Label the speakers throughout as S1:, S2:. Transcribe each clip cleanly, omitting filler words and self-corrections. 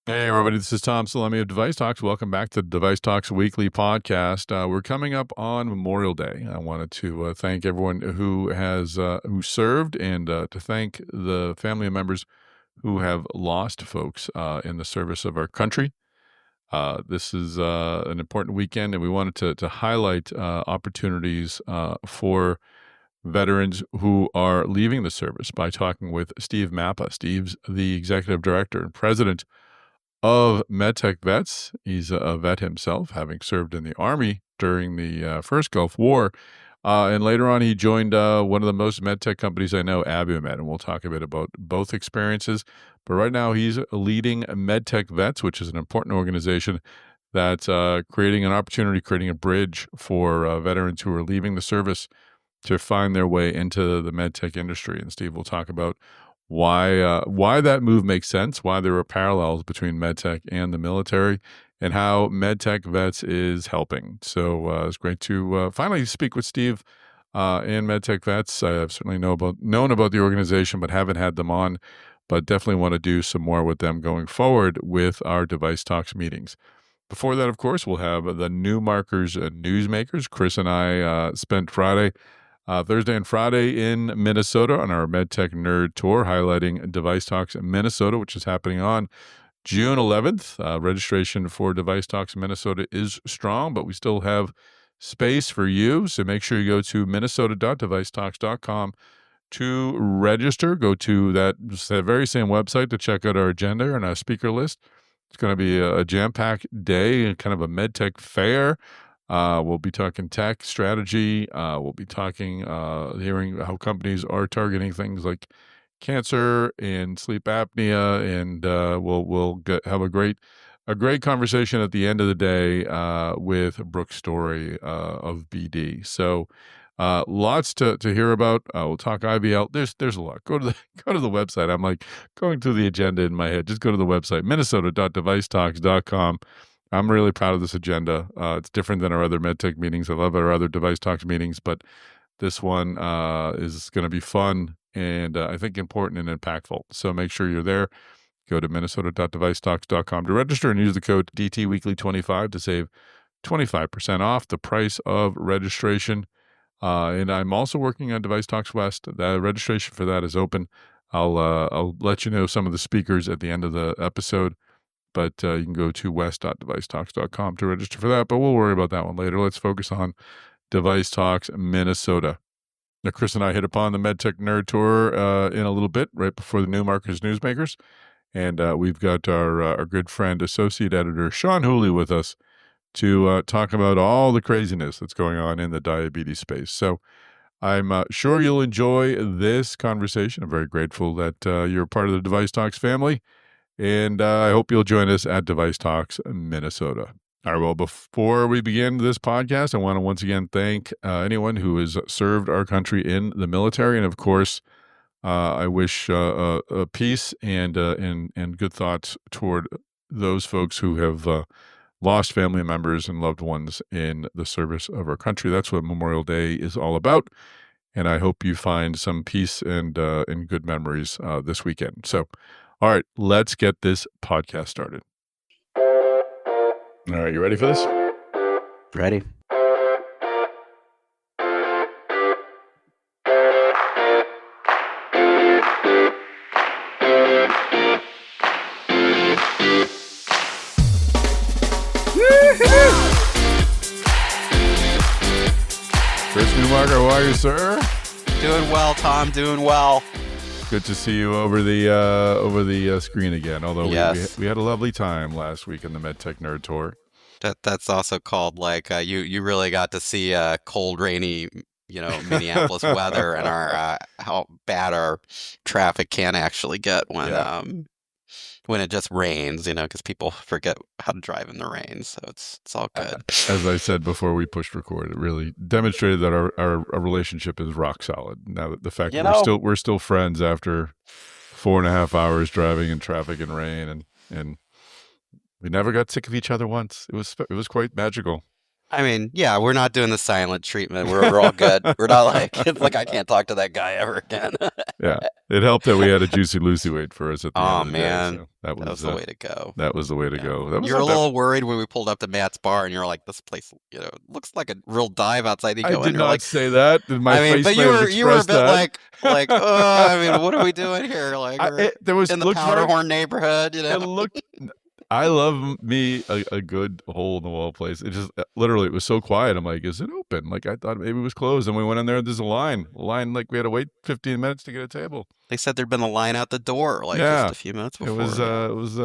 S1: Hey, everybody, this is Tom Salemi of DeviceTalks. Welcome back to the DeviceTalks Weekly Podcast. We're coming up on Memorial Day. I wanted to thank everyone who has who served and to thank the family members who have lost folks in the service of our country. This is an important weekend, and we wanted to highlight opportunities for veterans who are leaving the service by talking with Steve Mapa. Steve's the executive director and president of MedTechVets. He's a vet himself, having served in the Army during the first Gulf War. And later on, he joined one of the most medtech companies I know, AdvaMed, and we'll talk a bit about both experiences. But right now, he's leading MedTechVets, which is an important organization that's creating an opportunity, creating a bridge for veterans who are leaving the service to find their way into the medtech industry. And Steve will talk about why that move makes sense, why there are parallels between medtech and the military, and how MedTechVets is helping. So it's great to finally speak with Steve and MedTechVets. I've certainly known about the organization, but haven't had them on, but definitely want to do some more with them going forward with our Device Talks meetings. Before that, of course, we'll have the Newmarker's Newsmakers. Chris and I spent Thursday and Friday in Minnesota on our MedTech Nerd Tour, highlighting Device Talks Minnesota, which is happening on June 11th. Registration for Device Talks Minnesota is strong, but we still have space for you. So make sure you go to minnesota.devicetalks.com to register. Go to that very same website to check out our agenda and our speaker list. It's going to be a jam-packed day, kind of a MedTech fair. We'll be talking tech strategy. We'll be talking, hearing how companies are targeting things like cancer and sleep apnea, and we'll have a great conversation at the end of the day with Brooke Story of BD. So lots to hear about. We'll talk IVL. There's a lot. Go to the website. I'm like going through the agenda in my head. Just go to the website, minnesota.devicetalks.com. I'm really proud of this agenda. It's different than our other MedTech meetings. I love our other Device Talks meetings, but this one is going to be fun and I think important and impactful. So make sure you're there. Go to minnesota.devicetalks.com to register and use the code DTWeekly25 to save 25% off the price of registration. And I'm also working on Device Talks West. The registration for that is open. I'll let you know some of the speakers at the end of the episode. But you can go to west.devicetalks.com to register for that. But we'll worry about that one later. Let's focus on Device Talks Minnesota. Now, Chris and I hit upon the MedTech Nerd Tour in a little bit, right before the Newmarker's Newsmakers. And we've got our good friend, associate editor Sean Whooley with us to talk about all the craziness that's going on in the diabetes space. So I'm sure you'll enjoy this conversation. I'm very grateful that you're part of the Device Talks family. And I hope you'll join us at Device Talks Minnesota. All right, well, before we begin this podcast, I want to once again thank anyone who has served our country in the military. And of course, I wish peace and good thoughts toward those folks who have lost family members and loved ones in the service of our country. That's what Memorial Day is all about. And I hope you find some peace and good memories this weekend. So, all right, let's get this podcast started. All right, you ready for this?
S2: Ready.
S1: Chris Newmarker, how are you, sir?
S3: Doing well, Tom. Doing well.
S1: Good to see you over the screen again. Although
S3: yes.
S1: we had a lovely time last week in the MedTech Nerd Tour.
S3: That's also called like you really got to see cold, rainy, Minneapolis weather and our how bad our traffic can actually get when it just rains. Because people forget how to drive in the rain. So it's all good.
S1: As I said before we pushed record, it really demonstrated that our relationship is rock solid. Now that the fact that we're still friends after 4.5 hours driving in traffic and rain, and we never got sick of each other once. It was quite magical.
S3: I mean, yeah, we're not doing the silent treatment. We're all good. We're not like it's like I can't talk to that guy ever again.
S1: Yeah. It helped that we had a Juicy Lucy wait for us at the end
S3: Oh
S1: of the day.
S3: man,
S1: So that
S3: that was
S1: was
S3: the way to go.
S1: that was the way to
S3: Yeah.
S1: go. That was
S3: You're a
S1: not that.
S3: little worried when we pulled up to Matt's bar, and you're like, "This place, looks like a real dive outside." You
S1: I
S3: go in,
S1: did
S3: you're
S1: not
S3: like,
S1: say that. My
S3: I mean,
S1: face
S3: but
S1: may have
S3: you were a
S1: expressed
S3: bit
S1: that.
S3: I mean, what are we doing here? Like, we're
S1: There was
S3: in the
S1: looked very,
S3: Powderhorn neighborhood,
S1: it looked. I love me a good hole in the wall place. It just literally it was so quiet. I'm like, is it open? Like I thought maybe it was closed. And we went in there. There's a line like we had to wait 15 minutes to get a table.
S3: They said there'd been a line out the door like
S1: Yeah.
S3: just a few minutes before.
S1: It was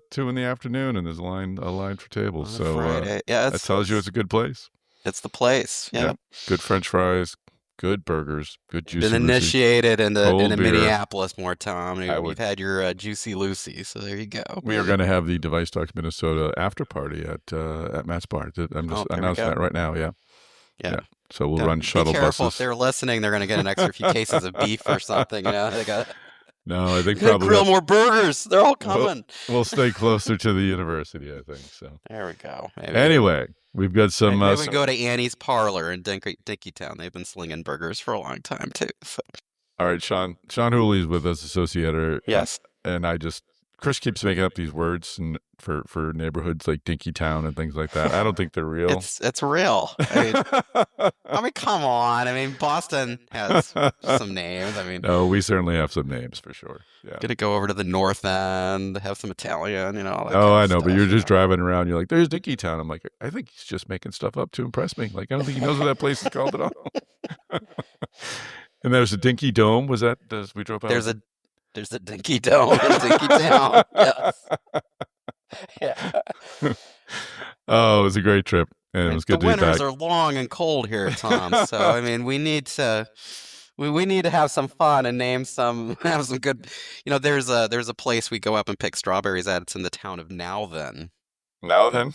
S1: 2 p.m. and there's a line for tables.
S3: On a
S1: So
S3: Friday. Yeah,
S1: that tells you it's a good place.
S3: it's the place. Yeah.
S1: Good French fries, good burgers, good Juicy
S3: Been
S1: Lucy.
S3: initiated into
S1: Cold beer.
S3: Minneapolis more, Tom.
S1: I
S3: You've
S1: would-
S3: had your Juicy Lucy, so there you go.
S1: We are going to have the DeviceTalks Minnesota after party at Matt's bar. I'm just
S3: there we
S1: announcing
S3: go.
S1: that right now. Yeah.
S3: Yeah.
S1: So we'll
S3: Yeah,
S1: run shuttle
S3: be careful
S1: buses.
S3: if they're listening. They're going to get an extra few cases of beef or something. They got
S1: No, I think
S3: to
S1: probably
S3: grill more burgers. They're all coming.
S1: we'll stay closer to the university, I think. So
S3: There we go. Maybe.
S1: anyway, we've got some.
S3: Maybe we go to Annie's Parlor in Dinky Town. They've been slinging burgers for a long time too. So.
S1: All right, Sean Whooley is with us, associate editor.
S3: Yes.
S1: And Chris keeps making up these words for neighborhoods like Dinky Town and things like that. I don't think they're real.
S3: It's real. I mean, come on. I mean, Boston has some names. I mean,
S1: no, we certainly have some names for sure. Yeah.
S3: gonna go over to the North End, have some Italian, all that
S1: Oh, I
S3: kind
S1: know,
S3: of
S1: but
S3: stuff,
S1: you're just driving around. You're like, "There's Dinky Town." I'm like, I think he's just making stuff up to impress me. Like, I don't think he knows what that place is called at all. And there's a Dinky Dome. Was that as we drove out?
S3: There's a Dinky Dome in Dinky Town. Yes. Yeah.
S1: Oh, it was a great trip, and it was good to be back.
S3: The winters are long and cold here, Tom. So I mean, we need to have some fun and have some good. There's a place we go up and pick strawberries at. It's in the town of Now Then.
S1: Now then.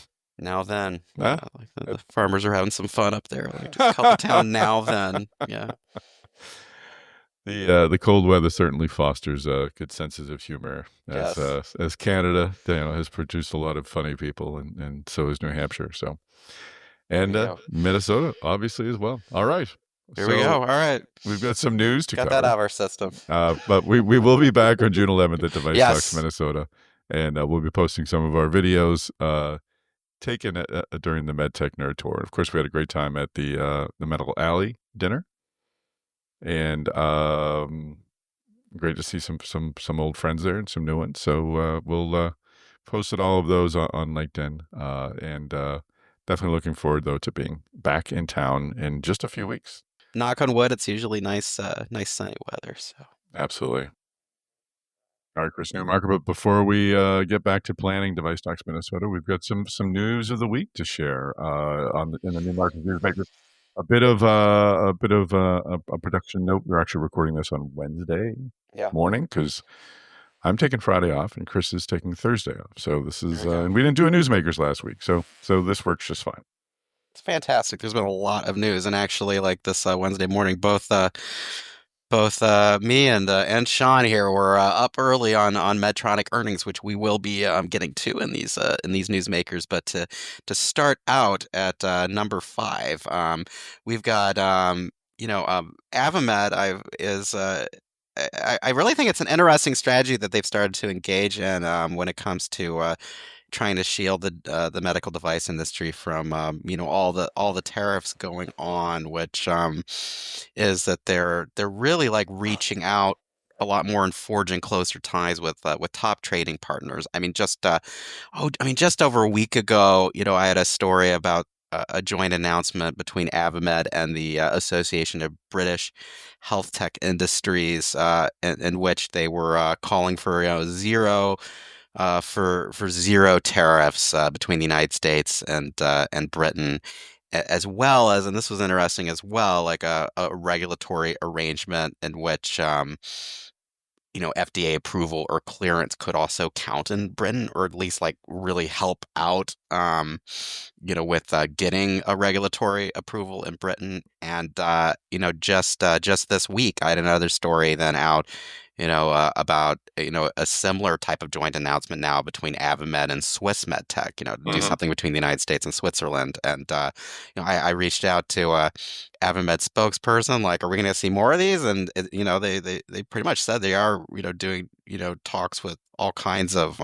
S3: Huh? The farmers are having some fun up there. Like, just call the town Now Then. Yeah.
S1: The cold weather certainly fosters a good senses of humor, as Canada has produced a lot of funny people, and so has New Hampshire. So, and Minnesota obviously as well. All right,
S3: here we go. All right,
S1: we've got some news to
S3: got
S1: cover.
S3: that out of our system.
S1: But we will be back on June 11th at Device
S3: Yes.
S1: Talks Minnesota, and we'll be posting some of our videos taken during the MedTech Nerd Tour. Of course, we had a great time at the Medical Alley dinner. And great to see some old friends there and some new ones. So we'll post all of those on LinkedIn, and definitely looking forward though to being back in town in just a few weeks.
S3: Knock on wood, it's usually nice sunny weather. So
S1: absolutely. All right, Chris Newmarker. But before we get back to planning Device Talks Minnesota, we've got some news of the week to share in the Newmarker Newsmakers. A bit of a production note. We're actually recording this on Wednesday morning because I'm taking Friday off and Chris is taking Thursday off. So this is, and we didn't do a Newsmakers last week, so this works just fine.
S3: It's fantastic. There's been a lot of news, and actually, like this Wednesday morning, both me and Sean here were up early on Medtronic earnings, which we will be getting to in these newsmakers. But to start out at number 5, we've got AdvaMed. I really think it's an interesting strategy that they've started to engage in when it comes to trying to shield the medical device industry from all the tariffs going on, which is that they're really like reaching out a lot more and forging closer ties with top trading partners. I mean, just over a week ago, I had a story about a joint announcement between AdvaMed and the Association of British Health Tech Industries, in which they were calling for zero. For zero tariffs between the United States and Britain, as well as, and this was interesting as well, like a regulatory arrangement in which FDA approval or clearance could also count in Britain, or at least like really help out, with getting a regulatory approval in Britain. And just this week, I had another story then out about a similar type of joint announcement now between AdvaMed and Swiss MedTech, to do something between the United States and Switzerland. And I reached out to AdvaMed spokesperson, like, are we going to see more of these? And they pretty much said they are doing talks with all kinds of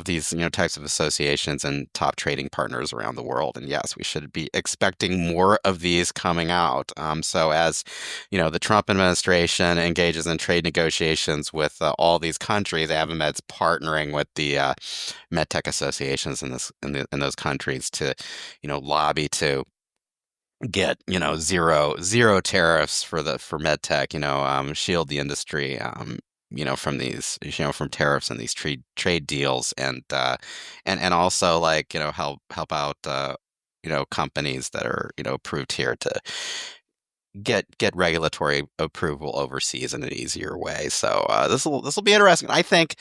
S3: these types of associations and top trading partners around the world. And yes, we should be expecting more of these coming out. So as the Trump administration engages in trade negotiations with all these countries, AdvaMed's partnering with the medtech associations in those countries to lobby to get zero tariffs for medtech, shield the industry from these from tariffs and these trade deals, and also, like, help out companies that are approved here to get regulatory approval overseas in an easier way. So this will be interesting. I think,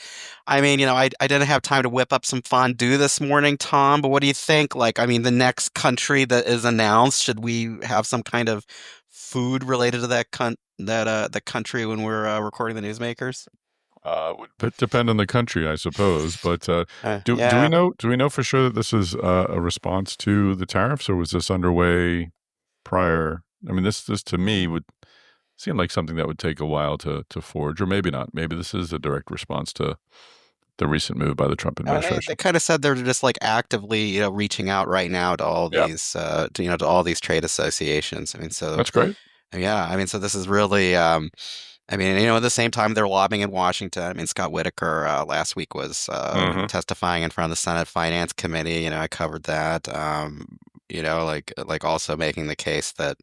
S3: I mean, I didn't have time to whip up some fondue this morning, Tom, but what do you think? Like, I mean, the next country that is announced, should we have some kind of food related to the country when we're recording the Newsmakers?
S1: Would depend on the country, I suppose. But do
S3: Yeah.
S1: we know for sure that this is a response to the tariffs, or was this underway prior? I mean, this to me would seem like something that would take a while to forge, or maybe not. Maybe this is a direct response to the recent move by the Trump
S3: They
S1: administration.
S3: kind of said they're just, like, actively reaching out right now to all
S1: Yeah.
S3: these to all these trade associations. I mean, so
S1: That's great.
S3: yeah, I mean, so this is really I mean, at the same time they're lobbying in Washington. I mean, Scott Whitaker last week was testifying in front of the Senate Finance Committee. I covered that. Like also making the case that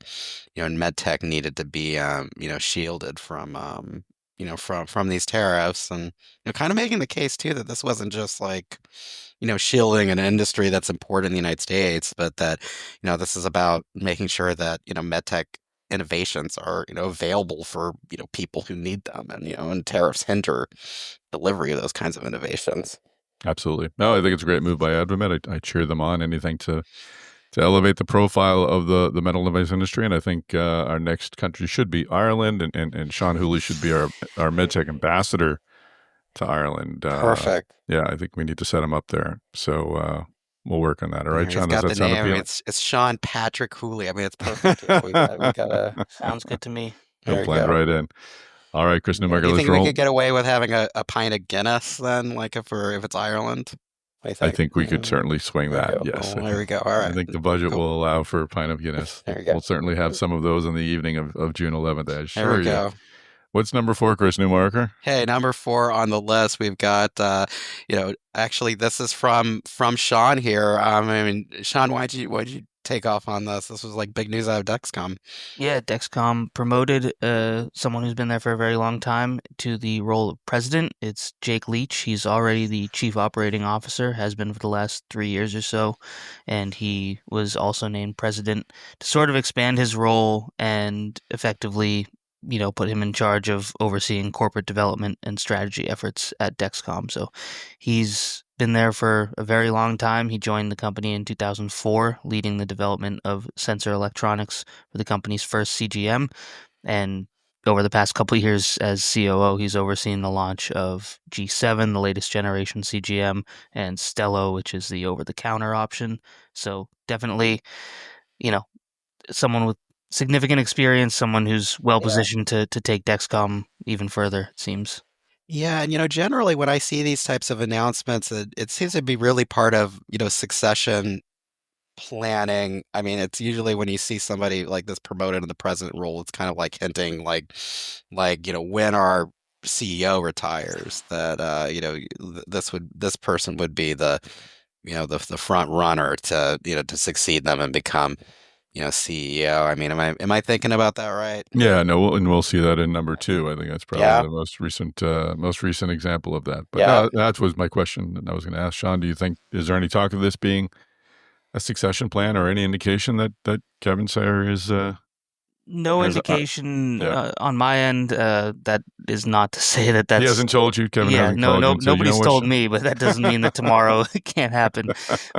S3: MedTech needed to be shielded from from these tariffs, and kind of making the case too that this wasn't just, like, shielding an industry that's important in the United States, but that this is about making sure that MedTech innovations are available for people who need them, and tariffs hinder delivery of those kinds of innovations.
S1: Absolutely. No, I think it's a great move by AdvaMed. I cheer them on. Anything to elevate the profile of the medical device industry, and I think our next country should be Ireland, and Sean Whooley should be our MedTech ambassador to Ireland.
S3: Perfect.
S1: Yeah, I think we need to set him up there. So we'll work on that. All right,
S3: He's
S1: Sean, does
S3: got
S1: that
S3: the
S1: sound
S3: name. I mean,
S1: appealing?
S3: it's Sean Patrick Whooley. I mean, it's perfect. We got
S2: Sounds good to me.
S1: He'll
S3: there you
S1: blend
S3: go.
S1: right in. All right, Chris
S3: Do
S1: Newmarker,
S3: you
S1: let's
S3: think we
S1: roll.
S3: could get away with having a pint of Guinness then, like, if it's Ireland? What do you
S1: I think we could certainly swing
S3: There we
S1: that.
S3: go.
S1: Yes,
S3: Well, there we go. All right.
S1: I think the budget
S3: Cool.
S1: will allow for a pint of Guinness.
S3: There you go.
S1: We'll certainly have some of those on the evening of June 11th. I
S3: There
S1: assure
S3: we
S1: you.
S3: go.
S1: What's number 4, Chris Newmarker?
S3: Hey, number 4 on the list, we've got, actually, this is from Sean here. I mean, Sean, why'd you take off on this? This was, like, big news out of Dexcom.
S2: Yeah, Dexcom promoted someone who's been there for a very long time to the role of president. It's Jake Leach. He's already the chief operating officer, has been for the last 3 years or so, and he was also named president to sort of expand his role and effectively, put him in charge of overseeing corporate development and strategy efforts at Dexcom. So he's been there for a very long time. He joined the company in 2004, leading the development of sensor electronics for the company's first CGM. And over the past couple of years as COO, he's overseen the launch of G7, the latest generation CGM, and Stello, which is the over-the-counter option. So definitely, someone with significant experience, someone who's well positioned to take Dexcom even further, it seems.
S3: Yeah, and generally when I see these types of announcements, it seems to be really part of succession planning. I mean, it's usually when you see somebody like this promoted in the president role, it's kind of like hinting, like when our CEO retires, that this person would be the the front runner to to succeed them and become CEO. I mean, am I thinking about that right?
S1: Yeah, no, we'll see that in number 2. I think that's probably
S3: Yeah.
S1: the most recent example of that. But
S3: Yeah.
S1: no, that was my question, and I was going to ask Sean. Do you think is there any talk of this being a succession plan, or any indication that Kevin Sayer is?
S2: No
S1: Has-
S2: indication
S1: yeah.
S2: on my end. That is not to say that that's.
S1: He hasn't told you. Kevin
S2: Yeah,
S1: hasn't called you and said,
S2: nobody's
S1: you know what,
S2: told
S1: Sean?"
S2: me, but that doesn't mean that tomorrow it can't happen.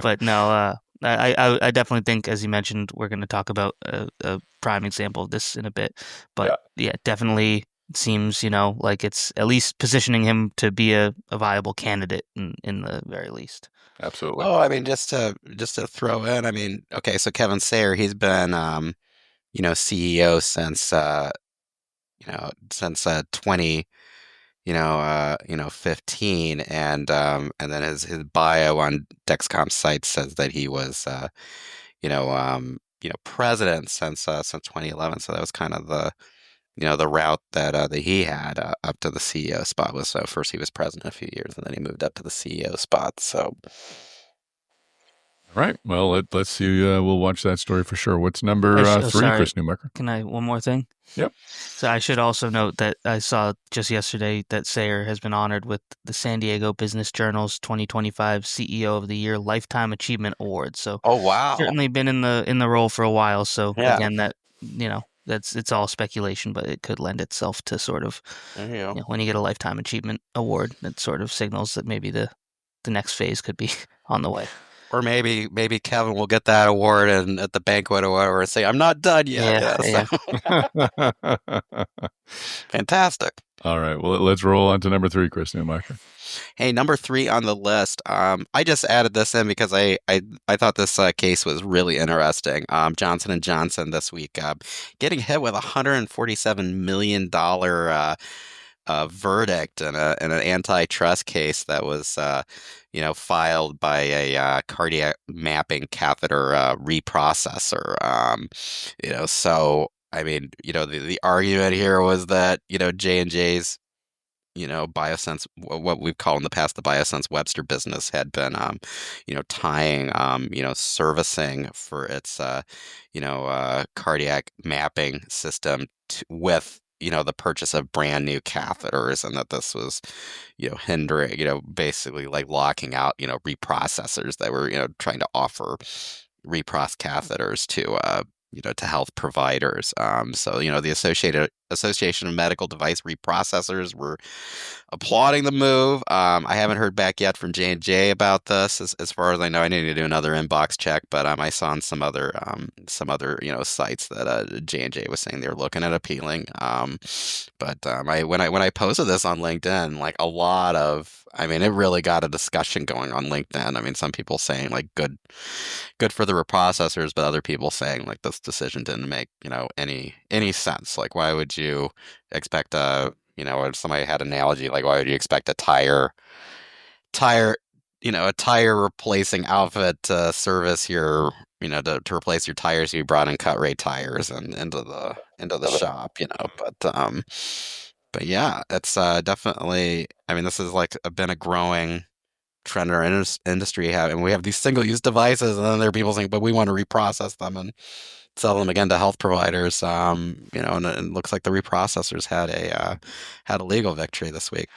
S2: But no, I definitely think, as you mentioned, we're going to talk about a prime example of this in a bit. But yeah, definitely it seems, like it's at least positioning him to be a viable candidate in the very least.
S1: Absolutely.
S3: Oh, I mean, just to throw in, I mean, okay, so Kevin Sayer, he's been CEO since 20 15, and then his bio on Dexcom site says that he was president since 2011. So that was kind of the route that he had up to the CEO spot. Was so first he was president a few years, and then he moved up to the CEO spot. So
S1: All right. Well, let's see. We'll watch that story for sure. What's number 3,
S2: sorry.
S1: Chris Newmarker?
S2: Can I one more thing?
S1: Yep.
S2: So I should also note that I saw just yesterday that Sayer has been honored with the San Diego Business Journal's 2025 CEO of the Year Lifetime Achievement Award. So
S3: oh wow,
S2: certainly been in the role for a while. So
S3: Yeah.
S2: again, that it's all speculation, but it could lend itself to sort of
S3: there you go.
S2: when you get a Lifetime Achievement Award, that sort of signals that maybe the next phase could be on the way.
S3: Or maybe Kevin will get that award and at the banquet or whatever and say, "I'm not done yet."
S2: Yeah.
S3: Fantastic.
S1: All right. Well, let's roll on to number 3, Chris Newmarker.
S3: Hey, number 3 on the list. I just added this in because I thought this case was really interesting. Johnson Johnson this week getting hit with $147 million verdict in an antitrust case that was filed by a cardiac mapping catheter reprocessor. So I mean, the argument here was that J&J's Biosense, what we've called in the past the Biosense Webster business, had been tying servicing for its cardiac mapping system with the purchase of brand new catheters, and that this was hindering, basically like locking out reprocessors that were trying to offer repros catheters to health providers. So the Association of Medical Device Reprocessors were applauding the move. I haven't heard back yet from J&J about this. As far as I know, I need to do another inbox check, but I saw on some other sites that J&J was saying they're looking at appealing. But when I posted this on LinkedIn, like it really got a discussion going on LinkedIn. I mean, some people saying like good for the reprocessors, but other people saying like this decision didn't make any sense. Like, why would you expect or somebody had an analogy, like why would you expect a tire replacing outfit to service your to replace your tires? You brought in cut rate tires and into the shop, but yeah, it's definitely, I mean, this is like been a growing trend in our industry, and we have these single-use devices, and then there are people saying, but we want to reprocess them and sell them again to health providers. And it looks like the reprocessors had a legal victory this week.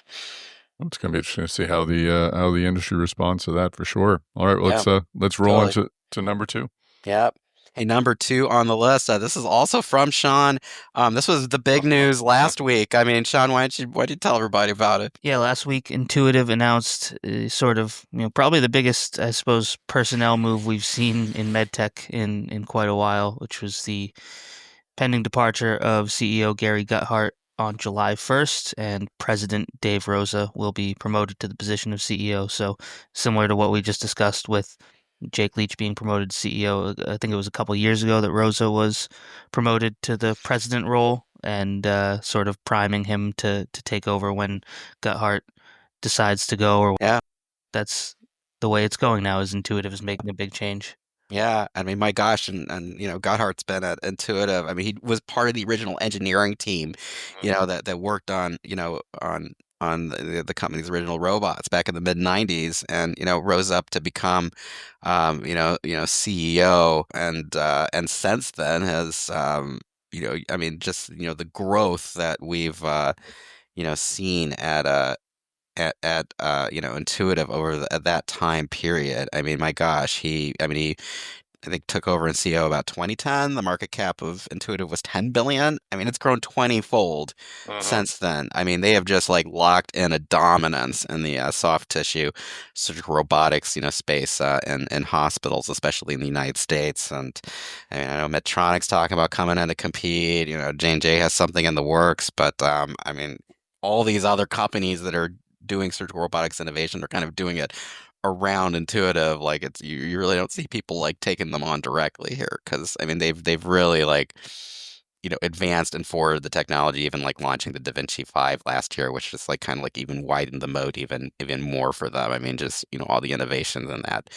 S1: It's going to be interesting to see how the industry responds to that for sure. All right, let's roll on to number 2.
S3: Yep. Hey, number 2 on the list. This is also from Sean. This was the big news last week. I mean, Sean, why don't you tell everybody about it?
S2: Yeah, last week Intuitive announced sort of, probably the biggest, I suppose, personnel move we've seen in MedTech in quite a while, which was the pending departure of CEO Gary Guthart on July 1st, and President Dave Rosa will be promoted to the position of CEO. So similar to what we just discussed with Jake Leach being promoted to CEO, I think it was a couple years ago that Rosa was promoted to the president role, and sort of priming him to take over when Guthart decides to go. Or
S3: yeah,
S2: that's the way it's going now. Is Intuitive is making a big change.
S3: Yeah, I mean, my gosh, and Gotthart's been at Intuitive. I mean, he was part of the original engineering team, that worked on the company's original robots back in the mid '90s, and rose up to become, CEO, and since then has, I mean, just the growth that we've seen at Intuitive over that time period. I mean, my gosh, he I think took over in CEO about 2010. The market cap of Intuitive was 10 billion. I mean, it's grown 20-fold since then. I mean, they have just like locked in a dominance in the soft tissue surgical robotics, space in hospitals, especially in the United States. And I mean, I know Medtronic's talking about coming in to compete. J&J has something in the works, but I mean, all these other companies that are doing surgical robotics innovation are kind of doing it around Intuitive. Like it's you really don't see people like taking them on directly here because I mean they've really like advanced and forwarded the technology, even like launching the Da Vinci 5 last year, which just like kind of like even widened the moat even more for them. I mean, just all the innovations in that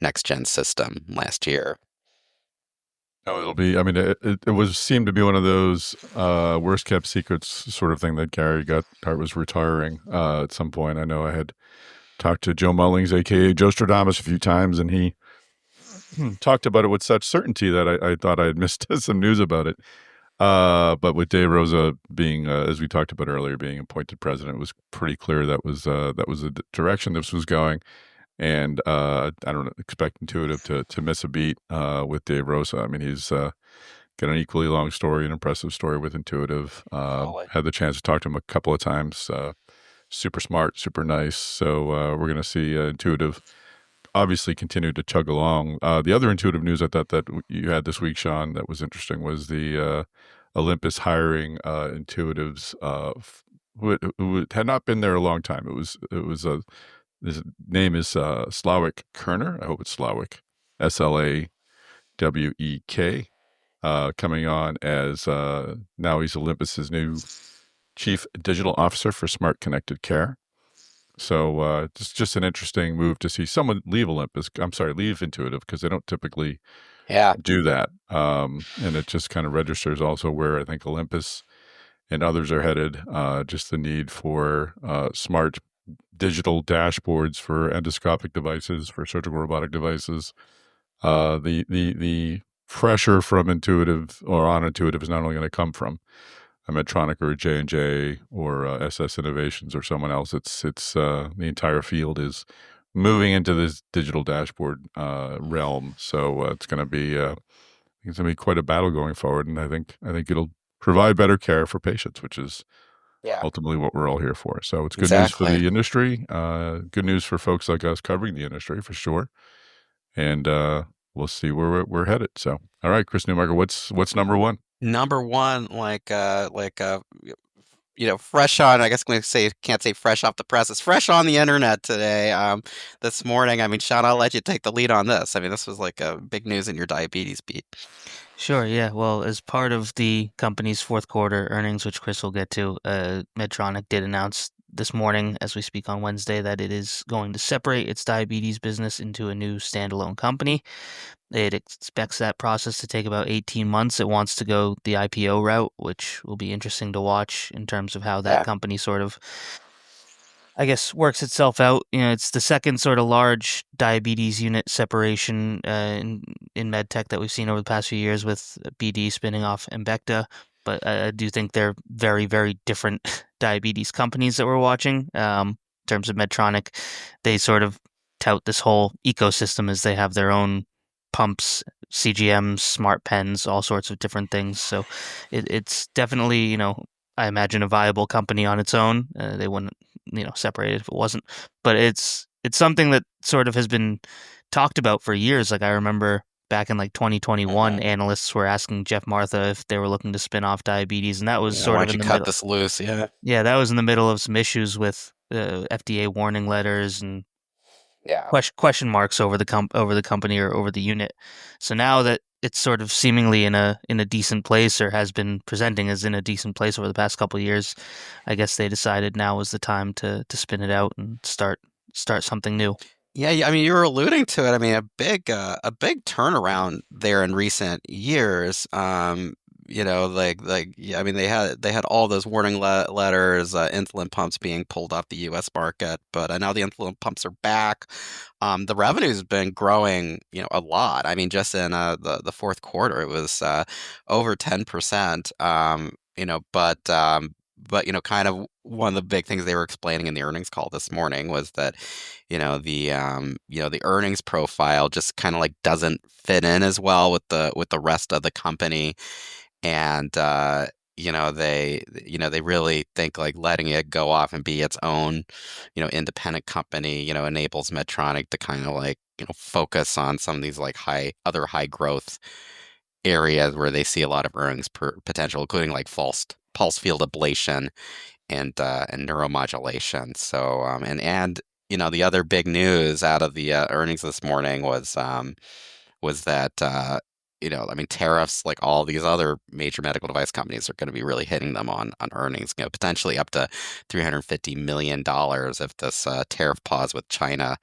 S3: next gen system last year.
S1: Oh, it'll be. I mean, it seemed to be one of those worst kept secrets sort of thing that Gary Gutthart was retiring at some point. I know I had talked to Joe Mullings, aka Joe Stradamus, a few times, and he talked about it with such certainty that I thought I had missed some news about it. But with Dave Rosa being, as we talked about earlier, being appointed president, it was pretty clear that was the direction this was going. And I don't expect Intuitive to miss a beat with Dave Rosa. I mean, he's got an equally long story, an impressive story with Intuitive. Had the chance to talk to him a couple of times. Super smart, super nice. So we're going to see Intuitive obviously continue to chug along. The other Intuitive news I thought that you had this week, Sean, that was interesting was the Olympus hiring Intuitive's who had not been there a long time. It was his name is Slawik Kerner. I hope it's Slawik, Slawek, coming on as now he's Olympus's new Chief Digital Officer for Smart Connected Care. So it's just an interesting move to see someone leave Intuitive, because they don't typically do that. And it just kind of registers also where I think Olympus and others are headed, just the need for smart digital dashboards for endoscopic devices, for surgical robotic devices. The pressure from Intuitive or on Intuitive is not only going to come from a Medtronic or a J&J or SS Innovations or someone else. It's the entire field is moving into this digital dashboard realm. So it's going to be quite a battle going forward, and I think it'll provide better care for patients, which is ultimately what we're all here for. So it's good news for the industry. Good news for folks like us covering the industry for sure. And we'll see where we're headed. So, all right, Chris Newmarker, what's number one?
S3: Number one, fresh on, I guess I'm going to say, can't say fresh off the press. It's fresh on the internet today. This morning, I mean, Sean, I'll let you take the lead on this. I mean, this was like a big news in your diabetes beat.
S2: Sure, yeah. Well, as part of the company's fourth quarter earnings, which Chris will get to, Medtronic did announce this morning, as we speak on Wednesday, that it is going to separate its diabetes business into a new standalone company. It expects that process to take about 18 months. It wants to go the IPO route, which will be interesting to watch in terms of how that company sort of, I guess, works itself out. It's the second sort of large diabetes unit separation in MedTech that we've seen over the past few years, with BD spinning off Embecta. But I do think they're very, very different diabetes companies that we're watching. In terms of Medtronic, they sort of tout this whole ecosystem as they have their own pumps, CGMs, smart pens, all sorts of different things. So it's definitely, I imagine a viable company on its own. They wouldn't, separate it if it wasn't. But it's something that sort of has been talked about for years. Like I remember back in like 2021, analysts were asking Jeff Martha if they were looking to spin off diabetes, and that was sort of in the middle.
S3: This loose,
S2: Yeah, that was in the middle of some issues with FDA warning letters and question marks over the company or over the unit. So now that it's sort of seemingly in a decent place, or has been presenting as in a decent place over the past couple of years, I guess they decided now was the time to spin it out and start something new.
S3: Yeah, I mean, you were alluding to it. I mean, a big turnaround there in recent years. I mean, they had all those warning letters, insulin pumps being pulled off the U.S. market, but now the insulin pumps are back. The revenue's been growing, a lot. I mean, just in the fourth quarter, it was over 10%. kind of one of the big things they were explaining in the earnings call this morning was that, the earnings profile just kind of like doesn't fit in as well with the rest of the company, and they really think like letting it go off and be its own, independent company, enables Medtronic to kind of like, focus on some of these like other high growth areas where they see a lot of earnings potential, including like pulse field ablation and neuromodulation. So and the other big news out of the earnings this morning was that tariffs, like all these other major medical device companies, are going to be really hitting them on earnings, potentially up to $350 million if this tariff pause with China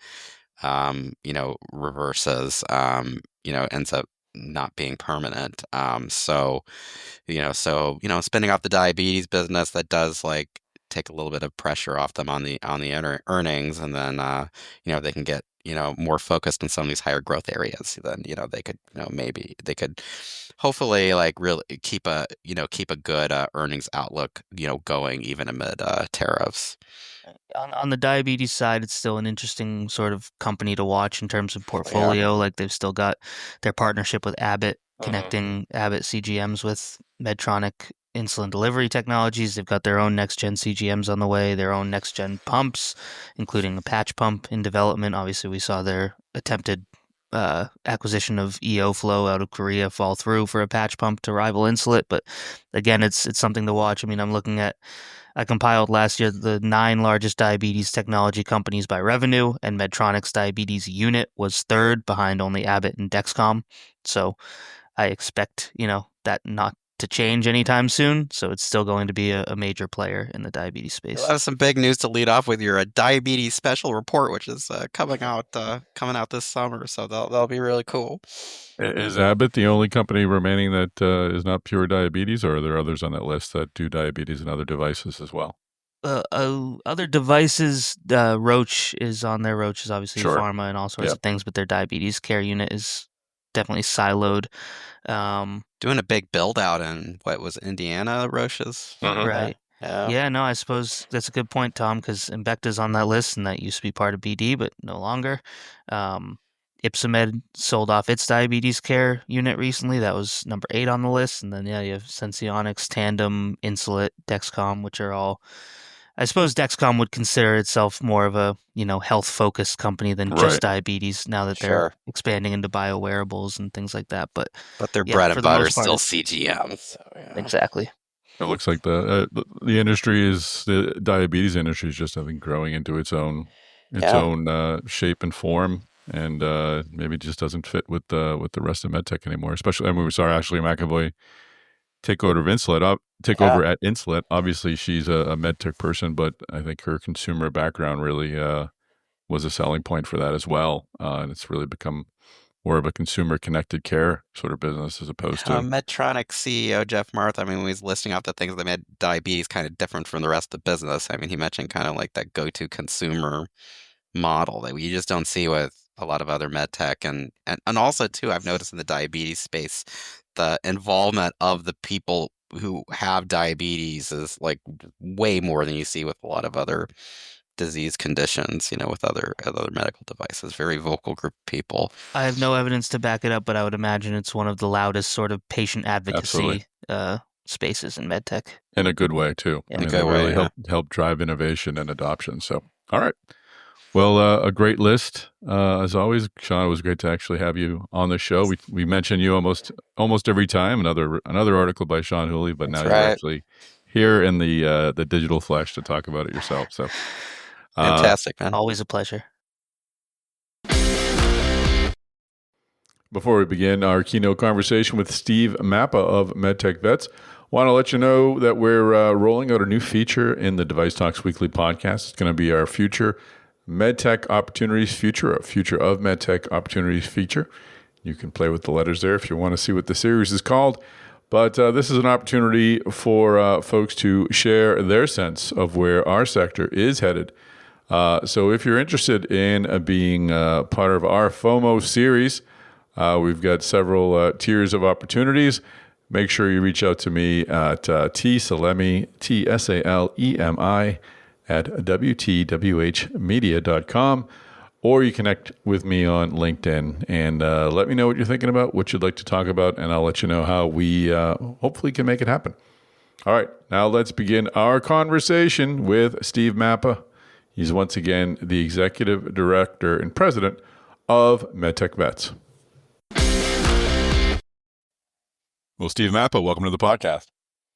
S3: reverses, ends up not being permanent. Spinning off the diabetes business, that does like take a little bit of pressure off them on the earnings, and then they can get more focused on some of these higher growth areas. Then they could maybe they could hopefully like really keep a good earnings outlook going even amid tariffs.
S2: On the diabetes side, it's still an interesting sort of company to watch in terms of portfolio. Like they've still got their partnership with Abbott, connecting Abbott CGMs with Medtronic insulin delivery technologies. They've got their own next-gen CGMs on the way, their own next-gen pumps, including a patch pump in development. Obviously, we saw their attempted acquisition of EOFlow out of Korea fall through for a patch pump to rival Insulet. But again, it's something to watch. I mean, I compiled last year the 9 largest diabetes technology companies by revenue, and Medtronic's diabetes unit was third behind only Abbott and Dexcom. So I expect, that not to change anytime soon. So it's still going to be a major player in the diabetes space.
S3: We'll have some big news to lead off with your diabetes special report, which is coming out this summer. So that'll be really cool.
S1: Is Abbott the only company remaining that is not pure diabetes, or are there others on that list that do diabetes and other devices as well?
S2: Other devices, Roche is on there. Roche is obviously pharma and all sorts of things, but their diabetes care unit is definitely siloed.
S3: Doing a big build out in what was Indiana, Roche's?
S2: Right. Yeah, no, I suppose that's a good point, Tom, because Embecta's on that list, and that used to be part of BD, but no longer. Ypsomed sold off its diabetes care unit recently. That was number 8 on the list. And then, you have Senseonics, Tandem, Insulet, Dexcom, which are all... I suppose Dexcom would consider itself more of a, health-focused company than just diabetes now that they're expanding into biowearables and things like that. But
S3: their bread and butter is still CGM. So,
S2: Exactly.
S1: It looks like the diabetes industry is just, I think, growing into its own shape and form, and maybe just doesn't fit with the rest of MedTech anymore. Especially, we saw Ashley McAvoy take over at Insulet. Obviously, she's a MedTech person, but I think her consumer background really was a selling point for that as well. And it's really become more of a consumer-connected care sort of business as opposed to...
S3: Medtronic CEO Jeff Martha, when he's listing out the things that made diabetes kind of different from the rest of the business, he mentioned kind of like that go-to consumer model that we just don't see with a lot of other MedTech. And also, too, I've noticed in the diabetes space, the involvement of the people who have diabetes is like way more than you see with a lot of other disease conditions, with other medical devices. Very vocal group of people.
S2: I have no evidence to back it up, but I would imagine it's one of the loudest sort of patient advocacy spaces in MedTech.
S1: In a good way, too.
S2: Yeah.
S1: They really help drive innovation and adoption. So, all right. Well, a great list. As always, Sean, it was great to actually have you on the show. We mention you almost every time. Another article by Sean Whooley, but now you're actually here in the digital flesh to talk about it yourself. So
S3: fantastic, man.
S2: Always a pleasure.
S1: Before we begin our keynote conversation with Steve Mapa of MedTechVets, want to let you know that we're rolling out a new feature in the DeviceTalks Weekly Podcast. It's going to be our future MedTech Opportunities Future, a Future of MedTech Opportunities feature. You can play with the letters there if you want to see what the series is called. But this is an opportunity for folks to share their sense of where our sector is headed. So if you're interested in being part of our FOMO series, we've got several tiers of opportunities. make sure you reach out to me at Salemi, TSALEMI, at WTWHmedia.com, or you connect with me on LinkedIn and let me know what you're thinking about, what you'd like to talk about, and I'll let you know how we hopefully can make it happen. All right, now let's begin our conversation with Steve Mapa. He's once again the Executive Director and President of MedTechVets. Well, Steve Mapa, welcome to the podcast.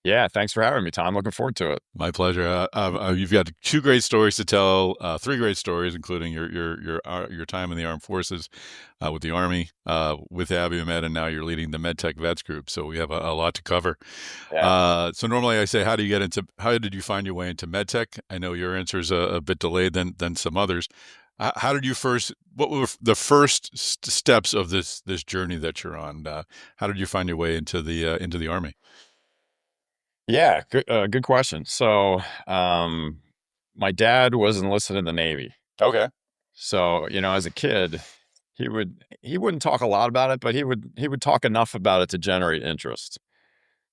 S4: Yeah, thanks for having me, Tom. Looking forward to it.
S1: My pleasure. You've got 2 great stories to tell, 3 great stories, including your time in the armed forces, with the Army, with AdvaMed, and now you're leading the MedTechVets group. So we have a lot to cover.
S4: Yeah.
S1: So normally I say, how did you find your way into MedTech? I know your answer is a bit delayed than some others. How did you what were the first steps of this journey that you're on? How did you find your way into the Army?
S4: Yeah, good question. So, my dad was enlisted in the Navy.
S1: Okay.
S4: So, as a kid, he wouldn't talk a lot about it, but he would talk enough about it to generate interest.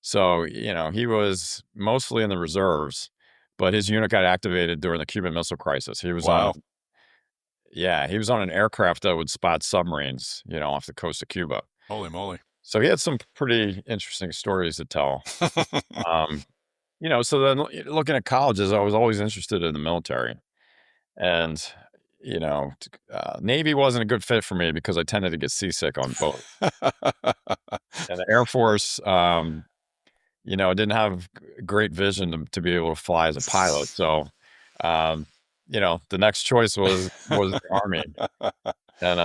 S4: So, he was mostly in the reserves, but his unit got activated during the Cuban Missile Crisis. He was
S1: Wow.
S4: he was on an aircraft that would spot submarines, off the coast of Cuba.
S1: Holy moly.
S4: So he had some pretty interesting stories to tell. So then looking at colleges, I was always interested in the military. And, Navy wasn't a good fit for me because I tended to get seasick on both. And the Air Force, didn't have great vision to be able to fly as a pilot. So, the next choice was the Army. And,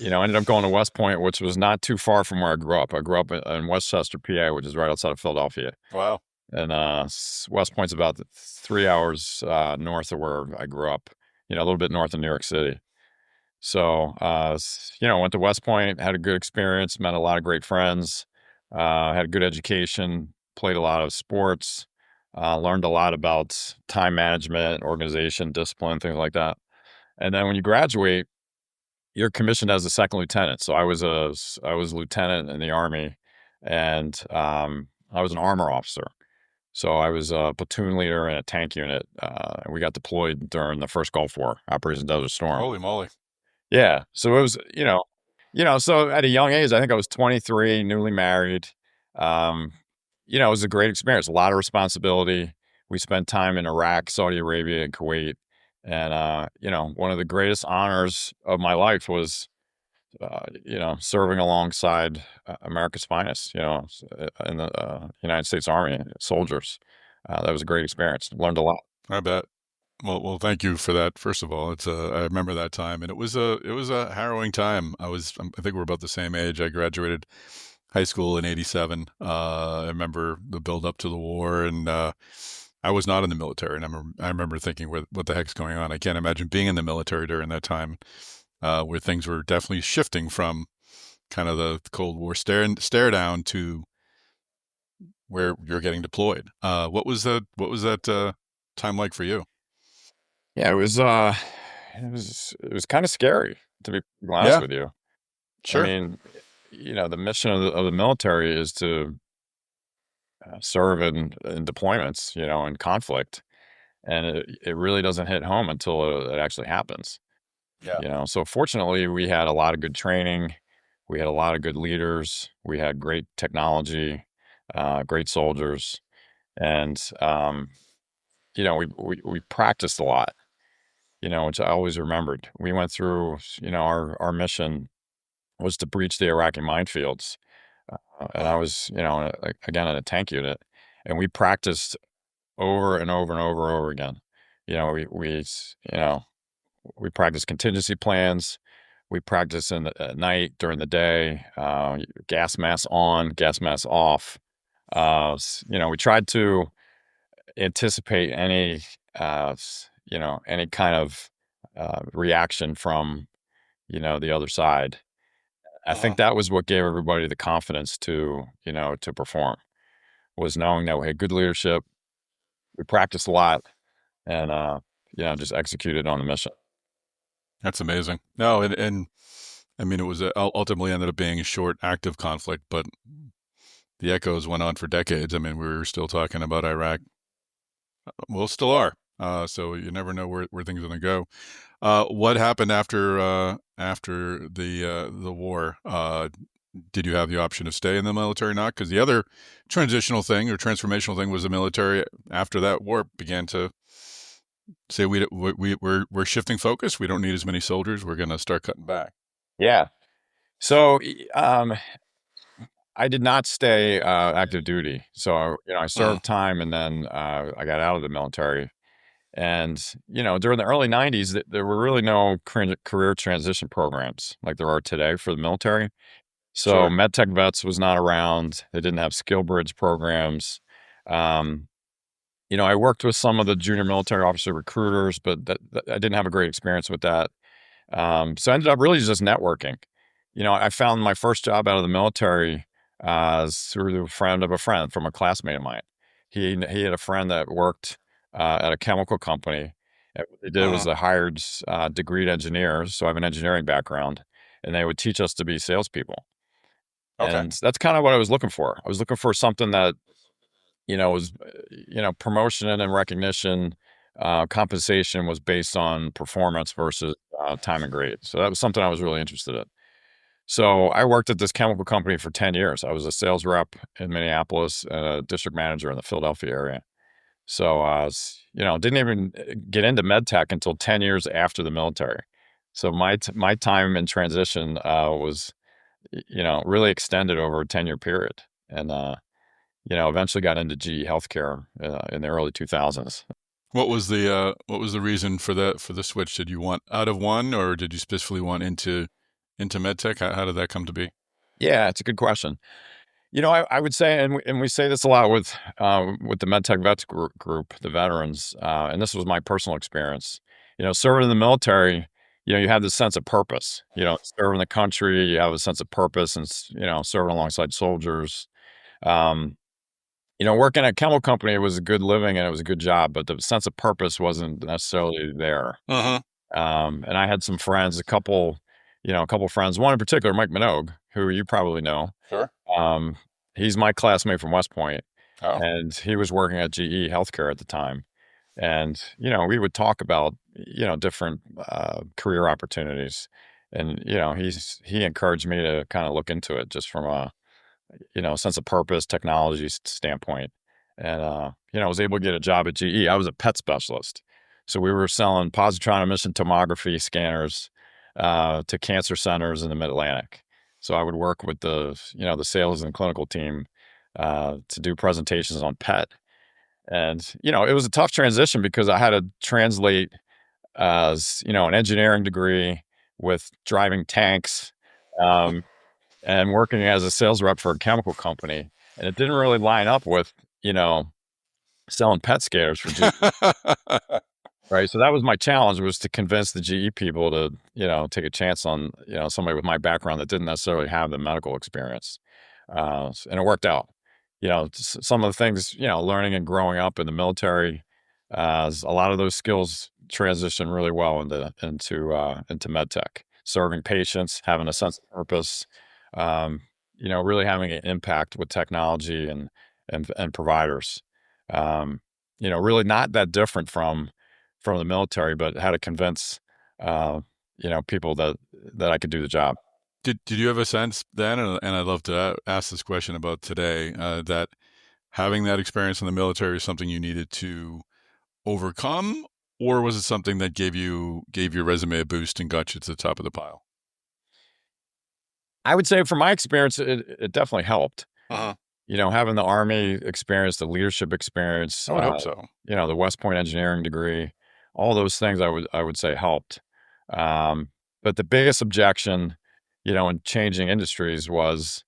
S4: ended up going to West Point, which was not too far from where I grew up. I grew up in Westchester, PA, which is right outside of Philadelphia.
S1: Wow.
S4: And West Point's about 3 hours north of where I grew up, a little bit north of New York City. So, went to West Point, had a good experience, met a lot of great friends, had a good education, played a lot of sports, learned a lot about time management, organization, discipline, things like that. And then when you graduate, you're commissioned as a second lieutenant. So I was a lieutenant in the Army, and I was an armor officer. So I was a platoon leader in a tank unit. And we got deployed during the first Gulf War, Operation Desert Storm.
S1: Holy moly.
S4: Yeah. So it was, so at a young age, I think I was 23, newly married. It was a great experience, a lot of responsibility. We spent time in Iraq, Saudi Arabia, and Kuwait. And, one of the greatest honors of my life was, serving alongside America's finest, in the United States Army soldiers. That was a great experience. Learned a lot.
S1: I bet. Well, thank you for that. First of all, I remember that time, and it was a harrowing time. I think we're about the same age. I graduated high school in '87. I remember the build up to the war, and I was not in the military, and I remember thinking, what the heck's going on? I can't imagine being in the military during that time, where things were definitely shifting from kind of the Cold War stare down to where you're getting deployed. What was that time like for you?
S4: Yeah, it was kind of scary, to be honest with you.
S1: Sure.
S4: I mean, the mission of the military is to serve in deployments, in conflict, and it really doesn't hit home until it actually happens.
S1: Yeah.
S4: So fortunately, we had a lot of good training, we had a lot of good leaders, we had great technology, great soldiers, and we practiced a lot, which I always remembered. We went through, our mission was to breach the Iraqi minefields. And I was, again, in a tank unit, and we practiced over and over and over and over again. We practiced contingency plans. We practiced at night, during the day, gas mask on, gas mask off. We tried to anticipate any kind of reaction from, the other side. I think that was what gave everybody the confidence to perform, was knowing that we had good leadership, we practiced a lot, and, just executed on the mission.
S1: That's amazing. No, and I mean, it was ultimately ended up being a short, active conflict, but the echoes went on for decades. I mean, we were still talking about Iraq. Well, still are. So you never know where things are going to go. What happened after the war? Did you have the option to stay in the military or not? Because the other transitional thing or transformational thing was the military after that war began to say we're shifting focus. We don't need as many soldiers. We're going to start cutting back.
S4: Yeah. So I did not stay active duty. So I served time, and then I got out of the military. And during the early '90s, there were really no career transition programs like there are today for the military. So
S1: Sure.
S4: MedTechVets was not around. They didn't have skill bridge programs. I worked with some of the junior military officer recruiters, but I didn't have a great experience with that. So I ended up really just networking. I found my first job out of the military through a friend of a friend from a classmate of mine. He had a friend that worked at a chemical company. What they did was they hired degreed engineers. So I have an engineering background, and they would teach us to be salespeople.
S1: Okay.
S4: And that's kind of what I was looking for. I was looking for something that, was, promotion and recognition, compensation was based on performance versus time and grade. So that was something I was really interested in. So I worked at this chemical company for 10 years. I was a sales rep in Minneapolis and a district manager in the Philadelphia area. So didn't even get into MedTech until 10 years after the military. So my time in transition was really extended over a 10-year period. And, eventually got into GE Healthcare in the early 2000s.
S1: What was the reason for the switch? Did you want out of one, or did you specifically want into MedTech? How did that come to be?
S4: Yeah, it's a good question. I would say, and we say this a lot with the MedTechVets group, the veterans, and this was my personal experience. Serving in the military, you have this sense of purpose. Serving the country, you have a sense of purpose, and serving alongside soldiers. Working at a chemical company, it was a good living and it was a good job, but the sense of purpose wasn't necessarily there. And I had some friends, a couple friends, one in particular, Mike Minogue, who you probably know.
S1: Sure.
S4: He's my classmate from West Point,
S1: Oh.
S4: and he was working at GE Healthcare at the time. And, we would talk about, different career opportunities. And, he encouraged me to kind of look into it just from a sense of purpose, technology standpoint. And, I was able to get a job at GE. I was a PET specialist. So we were selling positron emission tomography scanners to cancer centers in the Mid-Atlantic. So I would work with the sales and clinical team to do presentations on PET. And, it was a tough transition because I had to translate, an engineering degree with driving tanks, and working as a sales rep for a chemical company. And it didn't really line up with, selling PET scanners for GE. Right. So that was my challenge, was to convince the GE people to, take a chance on, somebody with my background that didn't necessarily have the medical experience. And it worked out. Some of the things, learning and growing up in the military, a lot of those skills transition really well into MedTech, serving patients, having a sense of purpose, really having an impact with technology and providers. Really not that different from the military, but how to convince people that I could do the job.
S1: Did you have a sense then, and I'd love to ask this question about today, that having that experience in the military is something you needed to overcome, or was it something that gave your resume a boost and got you to the top of the pile?
S4: I would say from my experience, it definitely helped. Having the Army experience, the leadership experience,
S1: I would hope so.
S4: The West Point engineering degree, all those things I would say helped. But the biggest objection, in changing industries was,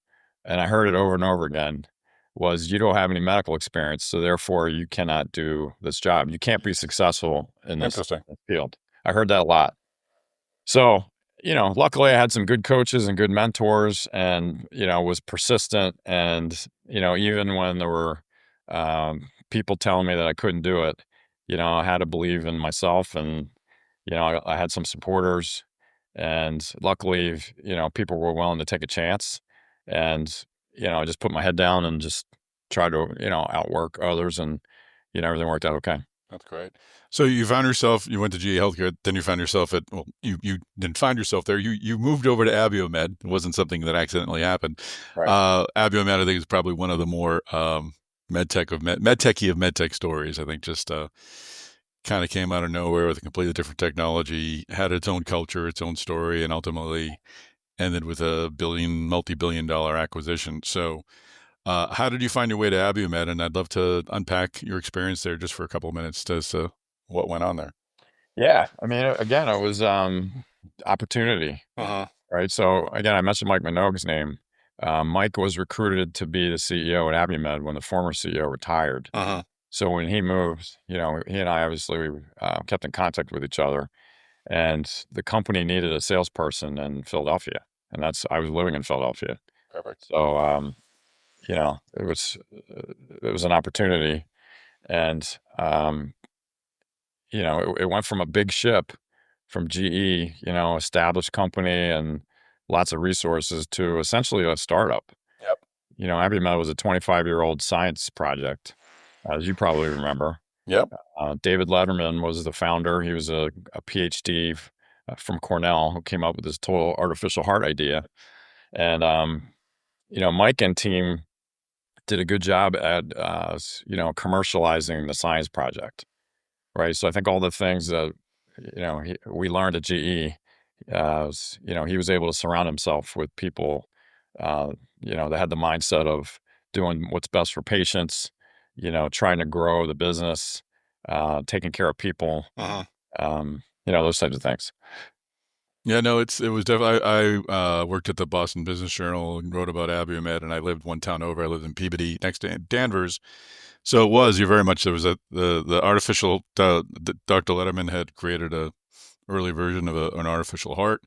S4: and I heard it over and over again, was you don't have any medical experience, so therefore you cannot do this job. You can't be successful in this field. I heard that a lot. So, luckily I had some good coaches and good mentors, and, was persistent. And, even when there were people telling me that I couldn't do it, I had to believe in myself. And, I had some supporters, and luckily, people were willing to take a chance. And, I just put my head down and just try to, outwork others, and, everything worked out okay.
S1: That's great. So you found yourself, you went to GE Healthcare, then you found yourself you didn't find yourself there. You moved over to AdvaMed. It wasn't something that accidentally happened.
S4: Right.
S1: AdvaMed, I think, is probably one of the more medtechy of medtech stories. I think just kind of came out of nowhere with a completely different technology, had its own culture, its own story, and ultimately ended with a multi-billion-dollar acquisition. So how did you find your way to AdvaMed? And I'd love to unpack your experience there just for a couple of minutes as to what went on there.
S4: Yeah. I mean, again, it was opportunity, right? So again, I mentioned Mike Minogue's name. Mike was recruited to be the CEO at AdvaMed when the former CEO retired. So when he moved, he and I obviously kept in contact with each other, and the company needed a salesperson in Philadelphia, and I was living in Philadelphia.
S1: Perfect.
S4: So it was an opportunity, and it went from a big ship, from GE, established company and lots of resources, to essentially a startup.
S1: Yep.
S4: AdvaMed was a 25-year-old science project, as you probably remember.
S1: Yep.
S4: David Letterman was the founder. He was a PhD from Cornell who came up with this total artificial heart idea. And, Mike and team did a good job at, commercializing the science project, right? So I think all the things that, we learned at GE, he was able to surround himself with people, that had the mindset of doing what's best for patients, trying to grow the business, taking care of people, those types of things.
S1: Yeah, no, it was definitely. I worked at the Boston Business Journal and wrote about AdvaMed, and I lived one town over. I lived in Peabody, next to Danvers. So you're very much, there was the artificial. Dr. Letterman had created a early version of an artificial heart,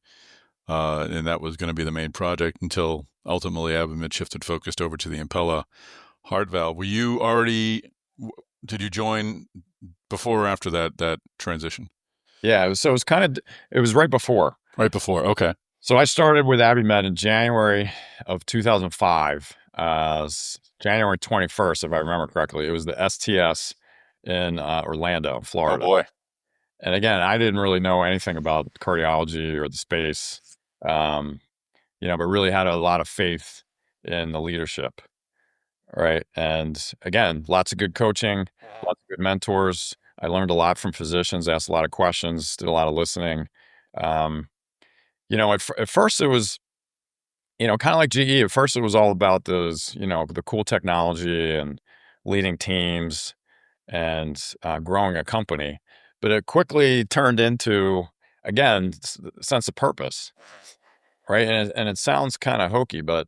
S1: and that was going to be the main project until ultimately AdvaMed shifted focused over to the Impella heart valve. Were you already? Did you join before or after that transition?
S4: Yeah, it was right before.
S1: Right before, okay.
S4: So I started with AdvaMed in January of 2005, January 21st, if I remember correctly. It was the STS in Orlando, Florida.
S1: Oh boy!
S4: And again, I didn't really know anything about cardiology or the space, but really had a lot of faith in the leadership, right? And again, lots of good coaching, lots of good mentors. I learned a lot from physicians, asked a lot of questions, did a lot of listening. At first it was, kind of like GE. At first it was all about those, the cool technology and leading teams and growing a company. But it quickly turned into, again, sense of purpose, right? And it sounds kind of hokey, but,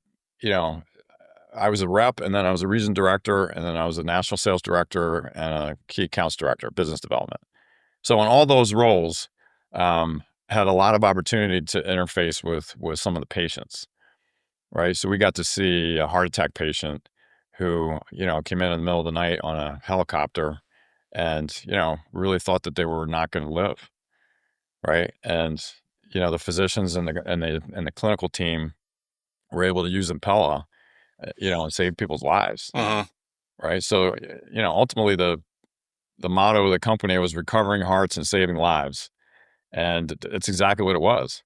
S4: I was a rep, and then I was a region director, and then I was a national sales director and a key accounts director, business development. So in all those roles, had a lot of opportunity to interface with some of the patients, right? So we got to see a heart attack patient who, came in the middle of the night on a helicopter and, really thought that they were not going to live, right? And, the physicians and the clinical team were able to use Impella, and save people's lives, right? So, ultimately the motto of the company was recovering hearts and saving lives. And it's exactly what it was,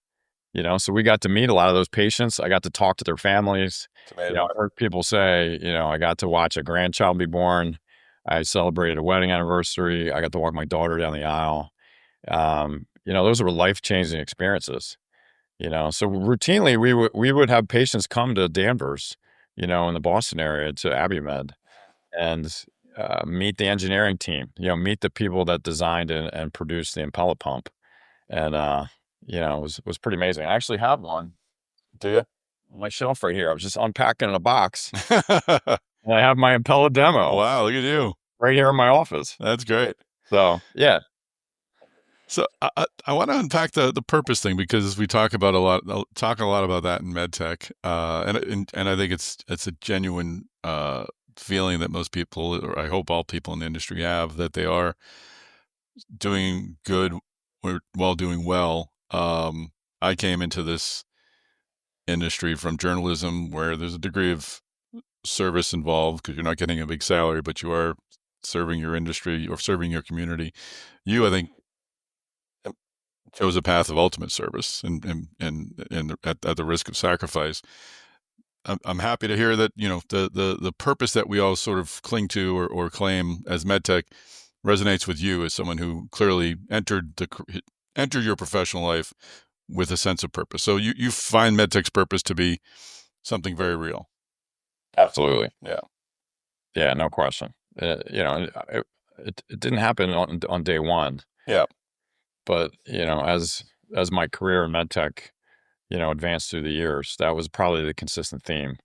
S4: so we got to meet a lot of those patients. I got to talk to their families. I heard people say, I got to watch a grandchild be born. I celebrated a wedding anniversary. I got to walk my daughter down the aisle. Those were life-changing experiences, so routinely we would have patients come to Danvers, in the Boston area, to AdvaMed, and meet the engineering team, meet the people that designed and produced the Impella pump. And, it was pretty amazing. I actually have one.
S1: Do you?
S4: On my shelf right here. I was just unpacking in a box. And I have my Impella demo.
S1: Wow, look at you.
S4: Right here in my office.
S1: That's great.
S4: So, yeah.
S1: So I want to unpack the purpose thing, because we talk a lot about that in medtech, and I think it's a genuine feeling that most people, or I hope all people in the industry, have, that they are doing good while doing well. I came into this industry from journalism, where there's a degree of service involved because you're not getting a big salary, but you are serving your industry or serving your community. You, I think, chose a path of ultimate service and at the risk of sacrifice. I'm happy to hear that, the purpose that we all sort of cling to or claim as MedTech resonates with you as someone who clearly entered your professional life with a sense of purpose. So you find MedTech's purpose to be something very real.
S4: Absolutely.
S1: Yeah.
S4: Yeah, no question. It didn't happen on day one.
S1: Yeah.
S4: But, as my career in MedTech, advanced through the years, that was probably the consistent theme,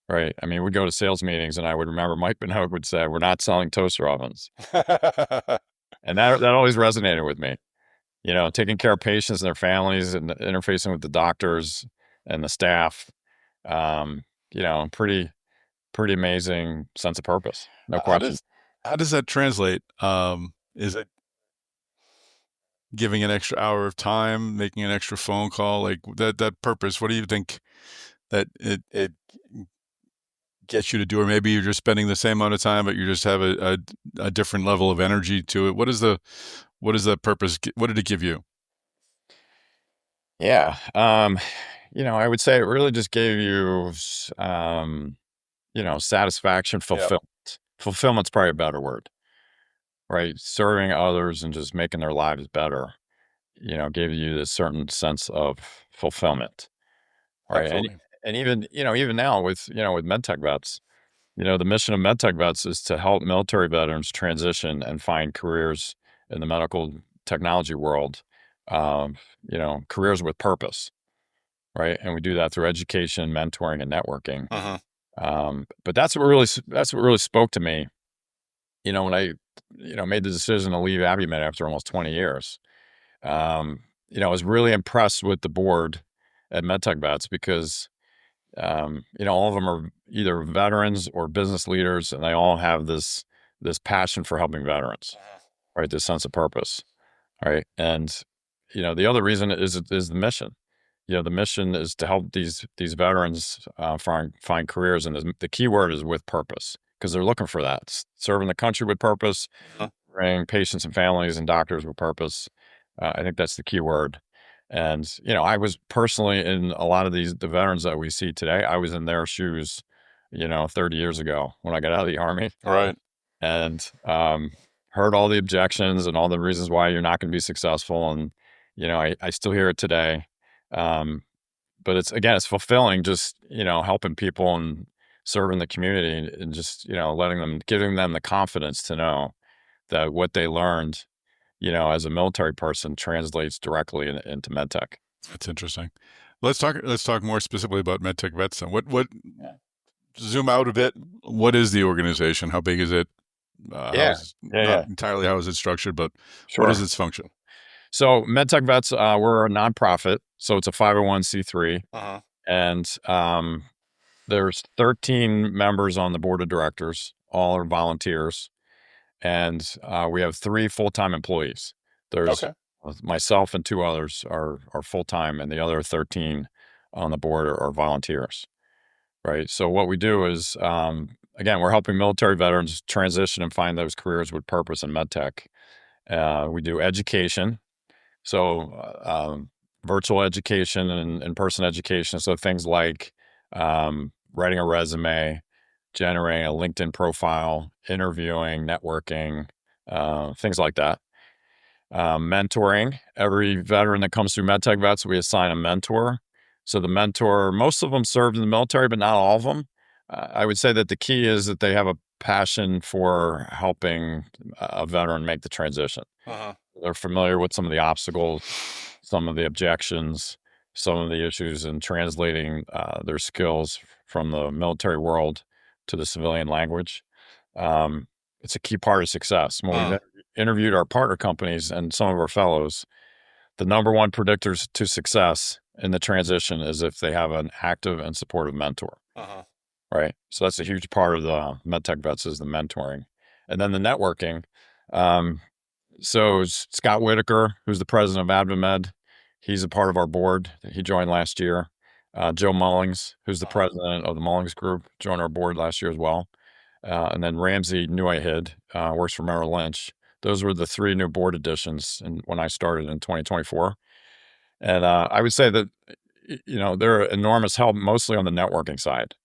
S4: right? I mean, we'd go to sales meetings and I would remember Mike Minogue would say, "We're not selling toaster ovens." And that always resonated with me, taking care of patients and their families and interfacing with the doctors and the staff, pretty amazing sense of purpose. No question.
S1: How does that translate? Is it giving an extra hour of time, making an extra phone call, like that purpose? What do you think that it gets you to do? Or maybe you're just spending the same amount of time, but you just have a different level of energy to it. What is that purpose? What did it give you?
S4: Yeah. I would say it really just gave you, satisfaction, fulfillment.
S1: Yeah.
S4: Fulfillment's probably a better word, right? Serving others and just making their lives better, gave you this certain sense of fulfillment, right?
S1: Absolutely.
S4: And even now with MedTechVets, the mission of MedTechVets is to help military veterans transition and find careers in the medical technology world, careers with purpose, right? And we do that through education, mentoring, and networking. But that's what really spoke to me, when I, made the decision to leave AdvaMed after almost 20 years. I was really impressed with the board at MedTechVets because, all of them are either veterans or business leaders, and they all have this passion for helping veterans, right? This sense of purpose, right? And, the other reason is the mission. The mission is to help these veterans find careers, and the key word is with purpose, because they're looking for that, serving the country with purpose, bringing patients and families and doctors with purpose. I think that's the key word. And I was personally in a lot of the veterans that we see today. I was in their shoes, 30 years ago when I got out of the Army,
S1: Right.
S4: and heard all the objections and all the reasons why you're not going to be successful. And I still hear it today. But it's fulfilling, just, helping people and serving the community and just, giving them the confidence to know that what they learned, as a military person translates directly into MedTech.
S1: That's interesting. Let's talk more specifically about MedTechVets. Then. What zoom out a bit. What is the organization? How big is it? Not entirely how is it structured, but
S4: Sure.
S1: What is its function?
S4: So MedTechVets, we're a nonprofit, so it's a 501c3, and there's 13 members on the board of directors. All are volunteers, and we have 3 full-time employees. There's myself and 2 others are full-time, and the other 13 on the board are volunteers, right? So what we do is, again, we're helping military veterans transition and find those careers with purpose in MedTech. We do education. So virtual education and in-person education. So things like writing a resume, generating a LinkedIn profile, interviewing, networking, things like that. Mentoring. Every veteran that comes through MedTechVets, we assign a mentor. So the mentor, most of them served in the military, but not all of them. I would say that the key is that they have a passion for helping a veteran make the transition. They're familiar with some of the obstacles, some of the objections, some of the issues in translating their skills from the military world to the civilian language. It's a key part of success. When we've interviewed our partner companies and some of our fellows, the number one predictors to success in the transition is if they have an active and supportive mentor. Right. So that's a huge part of the MedTechVets is the mentoring. And then the networking. So Scott Whitaker, who's the president of AdvaMed, he's a part of our board. He joined last year. Joe Mullings, who's the president of the Mullings Group, joined our board last year as well. And then Ramsey Newayhid works for Merrill Lynch. Those were the 3 new board additions when I started in 2024. And I would say that, they're enormous help, mostly on the networking side,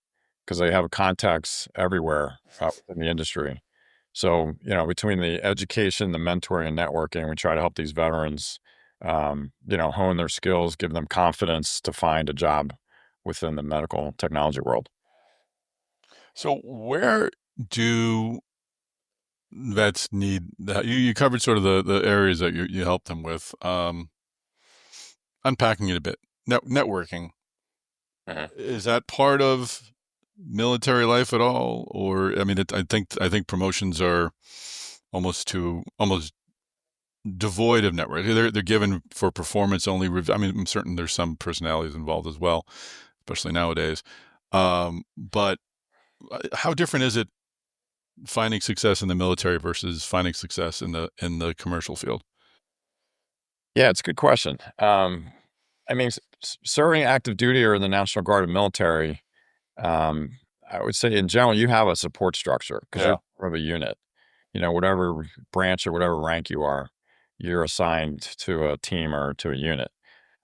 S4: because they have contacts everywhere in the industry. So, between the education, the mentoring, and networking, we try to help these veterans, hone their skills, give them confidence to find a job within the medical technology world.
S1: So where do vets need that? You covered sort of the areas that you help them with. Unpacking it a bit. Networking. Is that part of military life at all? Or, I mean, I think promotions are almost devoid of network. They're given for performance only. I mean, I'm certain there's some personalities involved as well, especially nowadays. But how different is it finding success in the military versus finding success in the commercial field?
S4: Yeah, it's a good question. I mean, serving active duty or in the National Guard or military, I would say in general, you have a support structure because you're part of a unit. Whatever branch or whatever rank you are, you're assigned to a team or to a unit.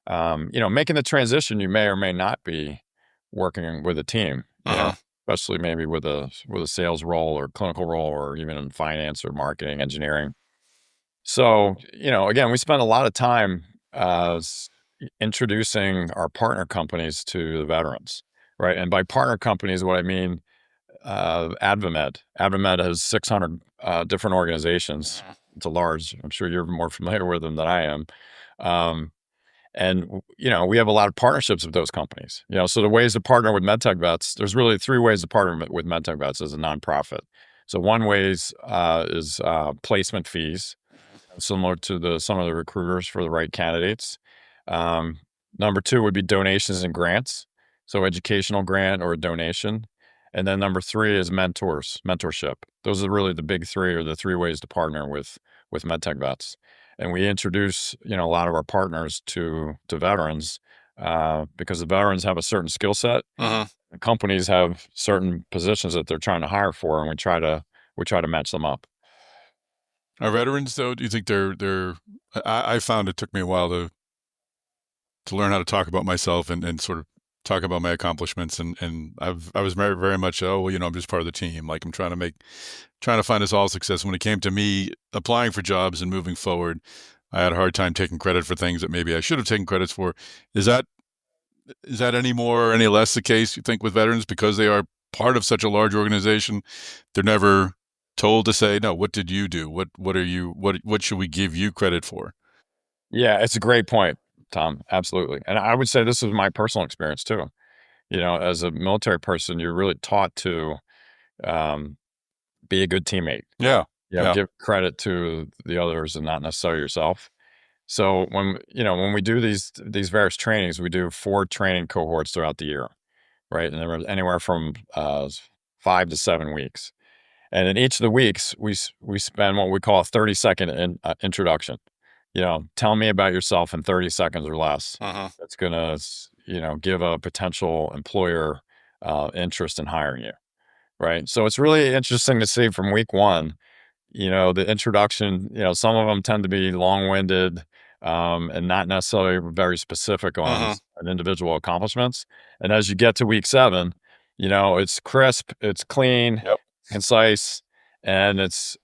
S4: Making the transition, you may or may not be working with a team, especially maybe with a sales role or clinical role or even in finance or marketing, engineering. So, again, we spend a lot of time introducing our partner companies to the veterans, right? And by partner companies, what I mean, AdvaMed. AdvaMed has 600 different organizations. It's a large. I'm sure you're more familiar with them than I am. And we have a lot of partnerships with those companies. So the ways to partner with MedTechVets, there's really 3 ways to partner with MedTechVets as a nonprofit. So one way is placement fees, similar to some of the recruiters for the right candidates. Number 2 would be donations and grants, so educational grant or a donation. And then number 3 is mentorship. Those are really the big 3 or the 3 ways to partner with MedTechVets. And we introduce, a lot of our partners to veterans because the veterans have a certain skill set. And companies have certain positions that they're trying to hire for, and we try to match them up.
S1: Are veterans, though, do you think they're I found it took me a while to learn how to talk about myself and sort of talk about my accomplishments. And I was very, very much, I'm just part of the team. Like I'm trying to find us all success. When it came to me applying for jobs and moving forward, I had a hard time taking credit for things that maybe I should have taken credits for. Is that any more or any less the case, you think, with veterans, because they are part of such a large organization? They're never told to say, no, what did you do? What should we give you credit for?
S4: Yeah, it's a great point, Tom. Absolutely. And I would say this is my personal experience too. As a military person, you're really taught to be a good teammate.
S1: Yeah.
S4: Give credit to the others and not necessarily yourself. So when we do these various trainings, we do 4 training cohorts throughout the year, right? And they're anywhere from 5 to 7 weeks. And in each of the weeks, we spend what we call a 30-second introduction. Tell me about yourself in 30 seconds or less. That's going to, give a potential employer interest in hiring you, right? So it's really interesting to see from week 1, the introduction, some of them tend to be long-winded and not necessarily very specific on an individual accomplishments. And as you get to week 7, it's crisp, it's clean, concise, and it's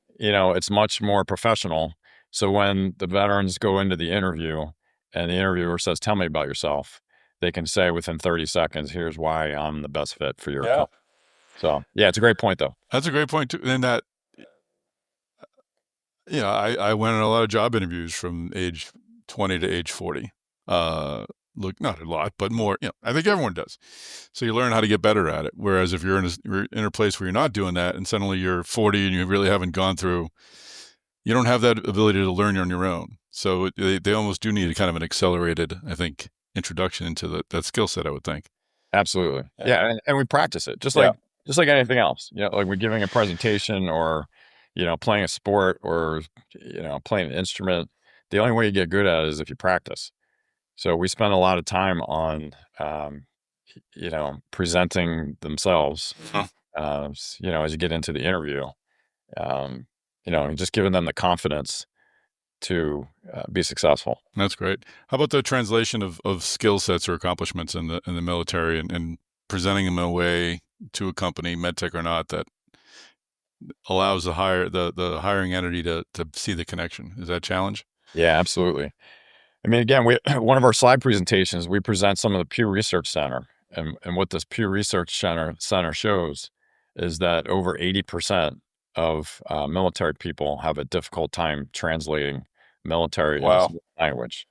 S4: much more professional. So when the veterans go into the interview and the interviewer says, tell me about yourself, they can say within 30 seconds, here's why I'm the best fit for your company. So yeah, it's a great point though.
S1: That's a great point too. And that, I went on a lot of job interviews from age 20 to age 40. Look, not a lot, but more, I think everyone does. So you learn how to get better at it. Whereas if you're in a place where you're not doing that and suddenly you're 40 and you really haven't gone through, you don't have that ability to learn on your own. So they almost do need a kind of an accelerated, I think, introduction into that skill set, I would think.
S4: Absolutely. Yeah. And we practice it just like anything else. Like we're giving a presentation or, playing a sport or, playing an instrument. The only way you get good at it is if you practice. So we spend a lot of time on presenting themselves,
S1: Huh.
S4: as you get into the interview, and just giving them the confidence to be successful.
S1: That's great. How about the translation of skill sets or accomplishments in the military and presenting them in a way to a company, medtech or not, that allows the hiring entity to see the connection? Is that a challenge?
S4: Yeah, absolutely. I mean, again, one of our slide presentations, we present some of the Pew Research Center, and what this Pew Research Center shows is that over 80% of military people have a difficult time translating military into
S1: Wow.
S4: civilian language,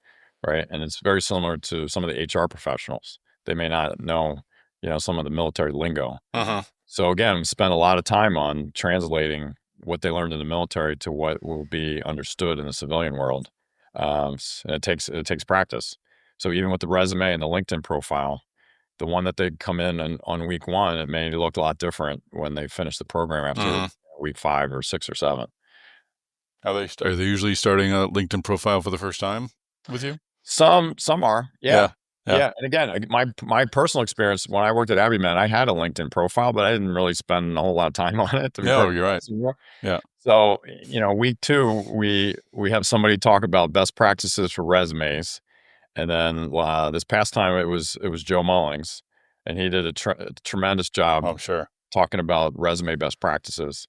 S4: right? And it's very similar to some of the HR professionals. They may not know, some of the military lingo.
S1: Uh-huh.
S4: So again, we spend a lot of time on translating what they learned in the military to what will be understood in the civilian world. And it takes practice. So even with the resume and the LinkedIn profile, the one that they come in and on week 1, it may look a lot different when they finish the program after week 5 or 6 or 7.
S1: Are they usually starting a LinkedIn profile for the first time with you?
S4: Some are, yeah.
S1: Yeah.
S4: Yeah, and again, my personal experience when I worked at AdvaMed, I had a LinkedIn profile, but I didn't really spend a whole lot of time on it.
S1: No, you're right. Yeah.
S4: So, week 2, we have somebody talk about best practices for resumes, and then this past time it was Joe Mullings, and he did a tremendous job.
S1: Oh, sure.
S4: Talking about resume best practices.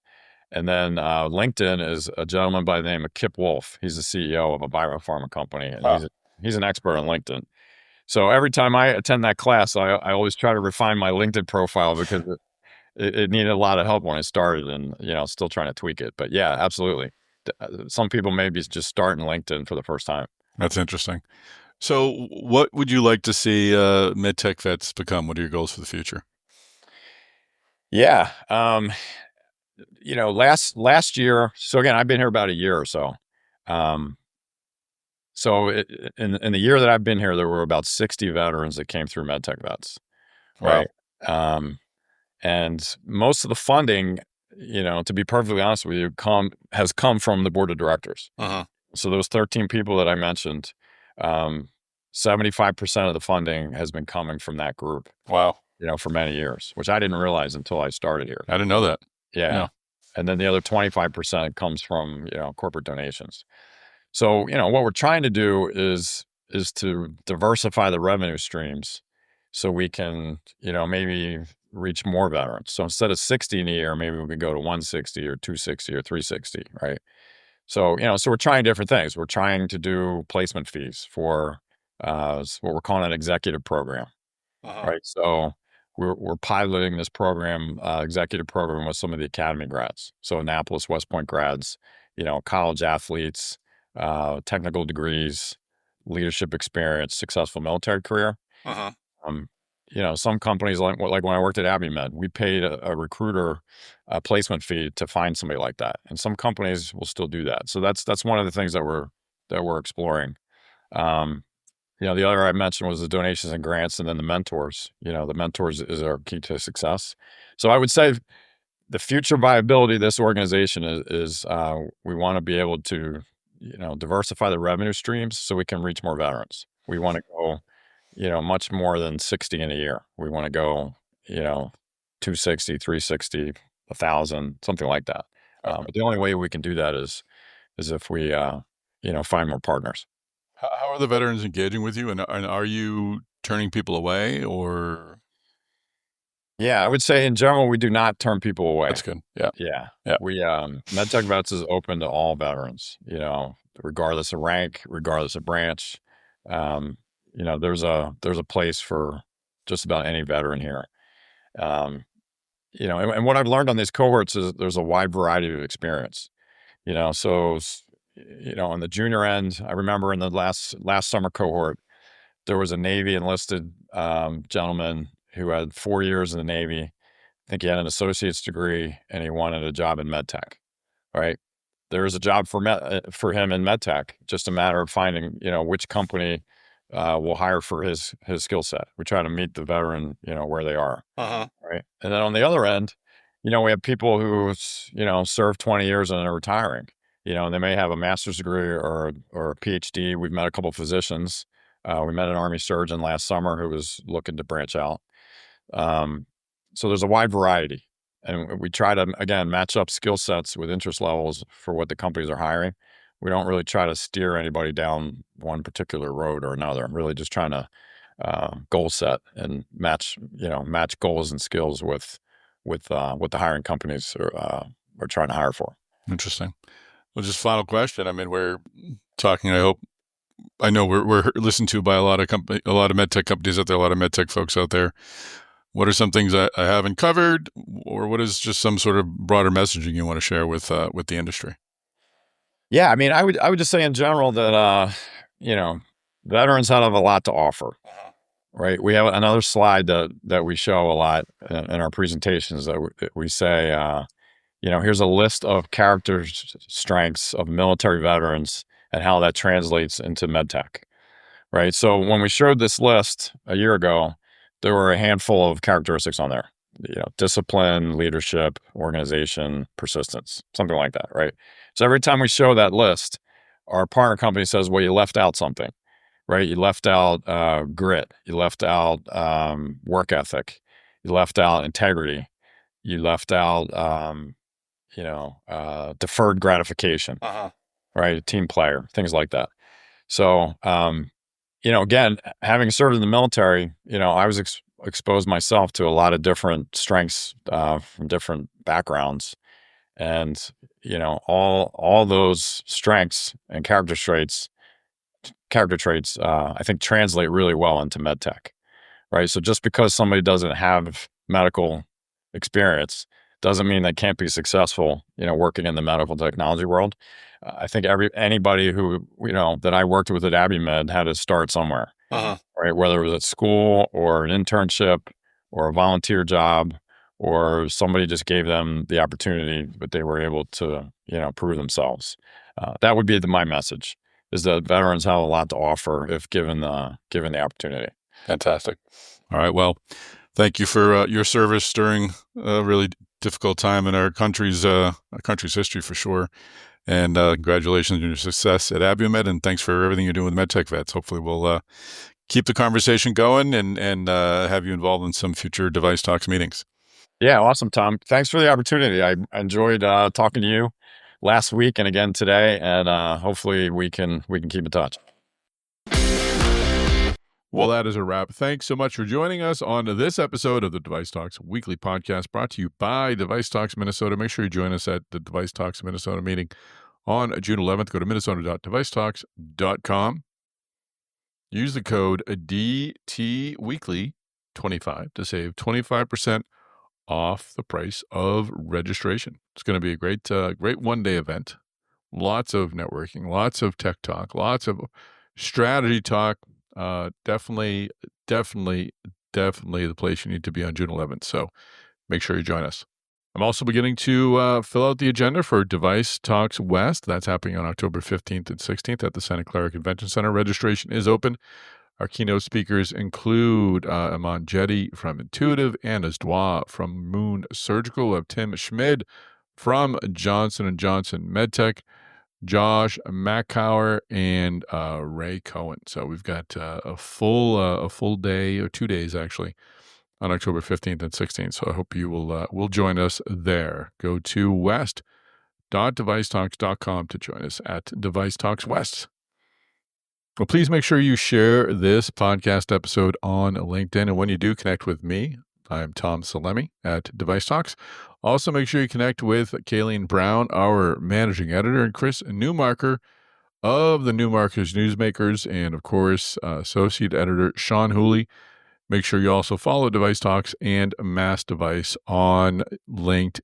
S4: And then LinkedIn is a gentleman by the name of Kip Wolf. He's the CEO of a biopharma company, and he's an expert on LinkedIn. So every time I attend that class, I always try to refine my LinkedIn profile because it needed a lot of help when I started, and still trying to tweak it. But yeah, absolutely. Some people may be just starting LinkedIn for the first time.
S1: That's interesting. So what would you like to see MedTechVets become? What are your goals for the future?
S4: Yeah. Last year, so again, I've been here about a year or so. So in the year that I've been here, there were about 60 veterans that came through MedTechVets, right?
S1: Wow.
S4: And most of the funding, to be perfectly honest with you, has come from the board of directors.
S1: Uh-huh.
S4: So those 13 people that I mentioned, 75% of the funding has been coming from that group.
S1: Wow.
S4: For many years, which I didn't realize until I started here.
S1: I didn't know that.
S4: Yeah.
S1: No.
S4: And then the other 25% comes from, corporate donations. So, what we're trying to do is to diversify the revenue streams so we can, maybe reach more veterans. So instead of 60 in a year, maybe we can go to 160 or 260 or 360, right? So, so we're trying different things. We're trying to do placement fees for what we're calling an executive program, right? So we're piloting this program, executive program, with some of the academy grads. So Annapolis, West Point grads, college athletes, technical degrees, leadership experience, successful military career. Some companies like when I worked at AdvaMed, we paid a recruiter a placement fee to find somebody like that, and some companies will still do that. So that's one of the things that we're exploring. The other I mentioned was the donations and grants, and then the mentors. The mentors is our key to success. So I would say the future viability of this organization is we want to be able to, diversify the revenue streams so we can reach more veterans. We want to go, much more than 60 in a year. We want to go, 260, 360, 1,000, something like that. But the only way we can do that is if we, find more partners.
S1: How are the veterans engaging with you, and are you turning people away, or?
S4: Yeah, I would say in general, we do not turn people away.
S1: That's good. Yeah.
S4: Yeah.
S1: Yeah.
S4: We, MedTechVets is open to all veterans, regardless of rank, regardless of branch. There's a place for just about any veteran here. And what I've learned on these cohorts is there's a wide variety of experience, so, on the junior end, I remember in the last summer cohort, there was a Navy enlisted gentleman who had 4 years in the Navy. I think he had an associate's degree, and he wanted a job in MedTech, right? There is a job for him in MedTech, just a matter of finding, which company will hire for his skill set. We try to meet the veteran, where they are, right? And then on the other end, we have people who, served 20 years and are retiring. And they may have a master's degree or a PhD. We've met a couple of physicians. We met an Army surgeon last summer who was looking to branch out. So there's a wide variety. And we try to, again, match up skill sets with interest levels for what the companies are hiring. We don't really try to steer anybody down one particular road or another. I'm really just trying to goal set and match goals and skills with what the hiring companies are trying to hire for.
S1: Interesting. Well, just final question. I mean, we're talking, I know we're listened to by a lot of MedTech companies out there, a lot of MedTech folks out there. What are some things I haven't covered, or what is just some sort of broader messaging you want to share with the industry?
S4: Yeah, I mean, I would just say in general that veterans have a lot to offer, right? We have another slide that we show a lot in our presentations that we say, here's a list of character strengths of military veterans and how that translates into MedTech, right? So when we showed this list a year ago, there were a handful of characteristics on there, discipline, leadership, organization, persistence, something like that, right? So every time we show that list, our partner company says, well, you left out something, right? You left out grit, you left out work ethic, you left out integrity, you left out, deferred gratification, right? Team player, things like that. So, again, having served in the military, I was exposed myself to a lot of different strengths from different backgrounds. And, all those strengths and character traits, I think translate really well into MedTech, right? So just because somebody doesn't have medical experience doesn't mean they can't be successful, working in the medical technology world. I think anybody who, that I worked with at AdvaMed had to start somewhere, right? Whether it was at school or an internship or a volunteer job, or somebody just gave them the opportunity, but they were able to, prove themselves. That would be my message, is that veterans have a lot to offer if given the opportunity.
S1: Fantastic. All right. Well, thank you for your service during a really difficult time in our country's history, for sure. And congratulations on your success at AdvaMed, and thanks for everything you're doing with MedTechVets. Hopefully we'll keep the conversation going and have you involved in some future Device Talks meetings.
S4: Yeah, awesome, Tom. Thanks for the opportunity. I enjoyed talking to you last week and again today, and hopefully we can keep in touch.
S1: Well, that is a wrap. Thanks so much for joining us on this episode of the Device Talks Weekly Podcast, brought to you by Device Talks Minnesota. Make sure you join us at the Device Talks Minnesota meeting on June 11th. Go to minnesota.devicetalks.com. Use the code DTWeekly25 to save 25% off the price of registration. It's going to be a great one-day event. Lots of networking, lots of tech talk, lots of strategy talk. Definitely the place you need to be on June 11th. So make sure you join us. I'm also beginning to fill out the agenda for Device Talks West. That's happening on October 15th and 16th at the Santa Clara Convention Center. Registration is open. Our keynote speakers include Aman Jetty from Intuitive, Anna Dwa from Moon Surgical. We have Tim Schmid from Johnson Johnson MedTech, Josh Mackauer, and Ray Cohen. So we've got a full day, or 2 days actually, on October 15th and 16th. So I hope you will join us there. Go to west.devicetalks.com to join us at Device Talks West. Well, please make sure you share this podcast episode on LinkedIn. And when you do, connect with me. I'm Tom Salemi at Device Talks. Also, make sure you connect with Kayleen Brown, our managing editor, and Chris Newmarker of the Newmarker's Newsmakers, and of course, associate editor Sean Whooley. Make sure you also follow Device Talks and MassDevice on LinkedIn.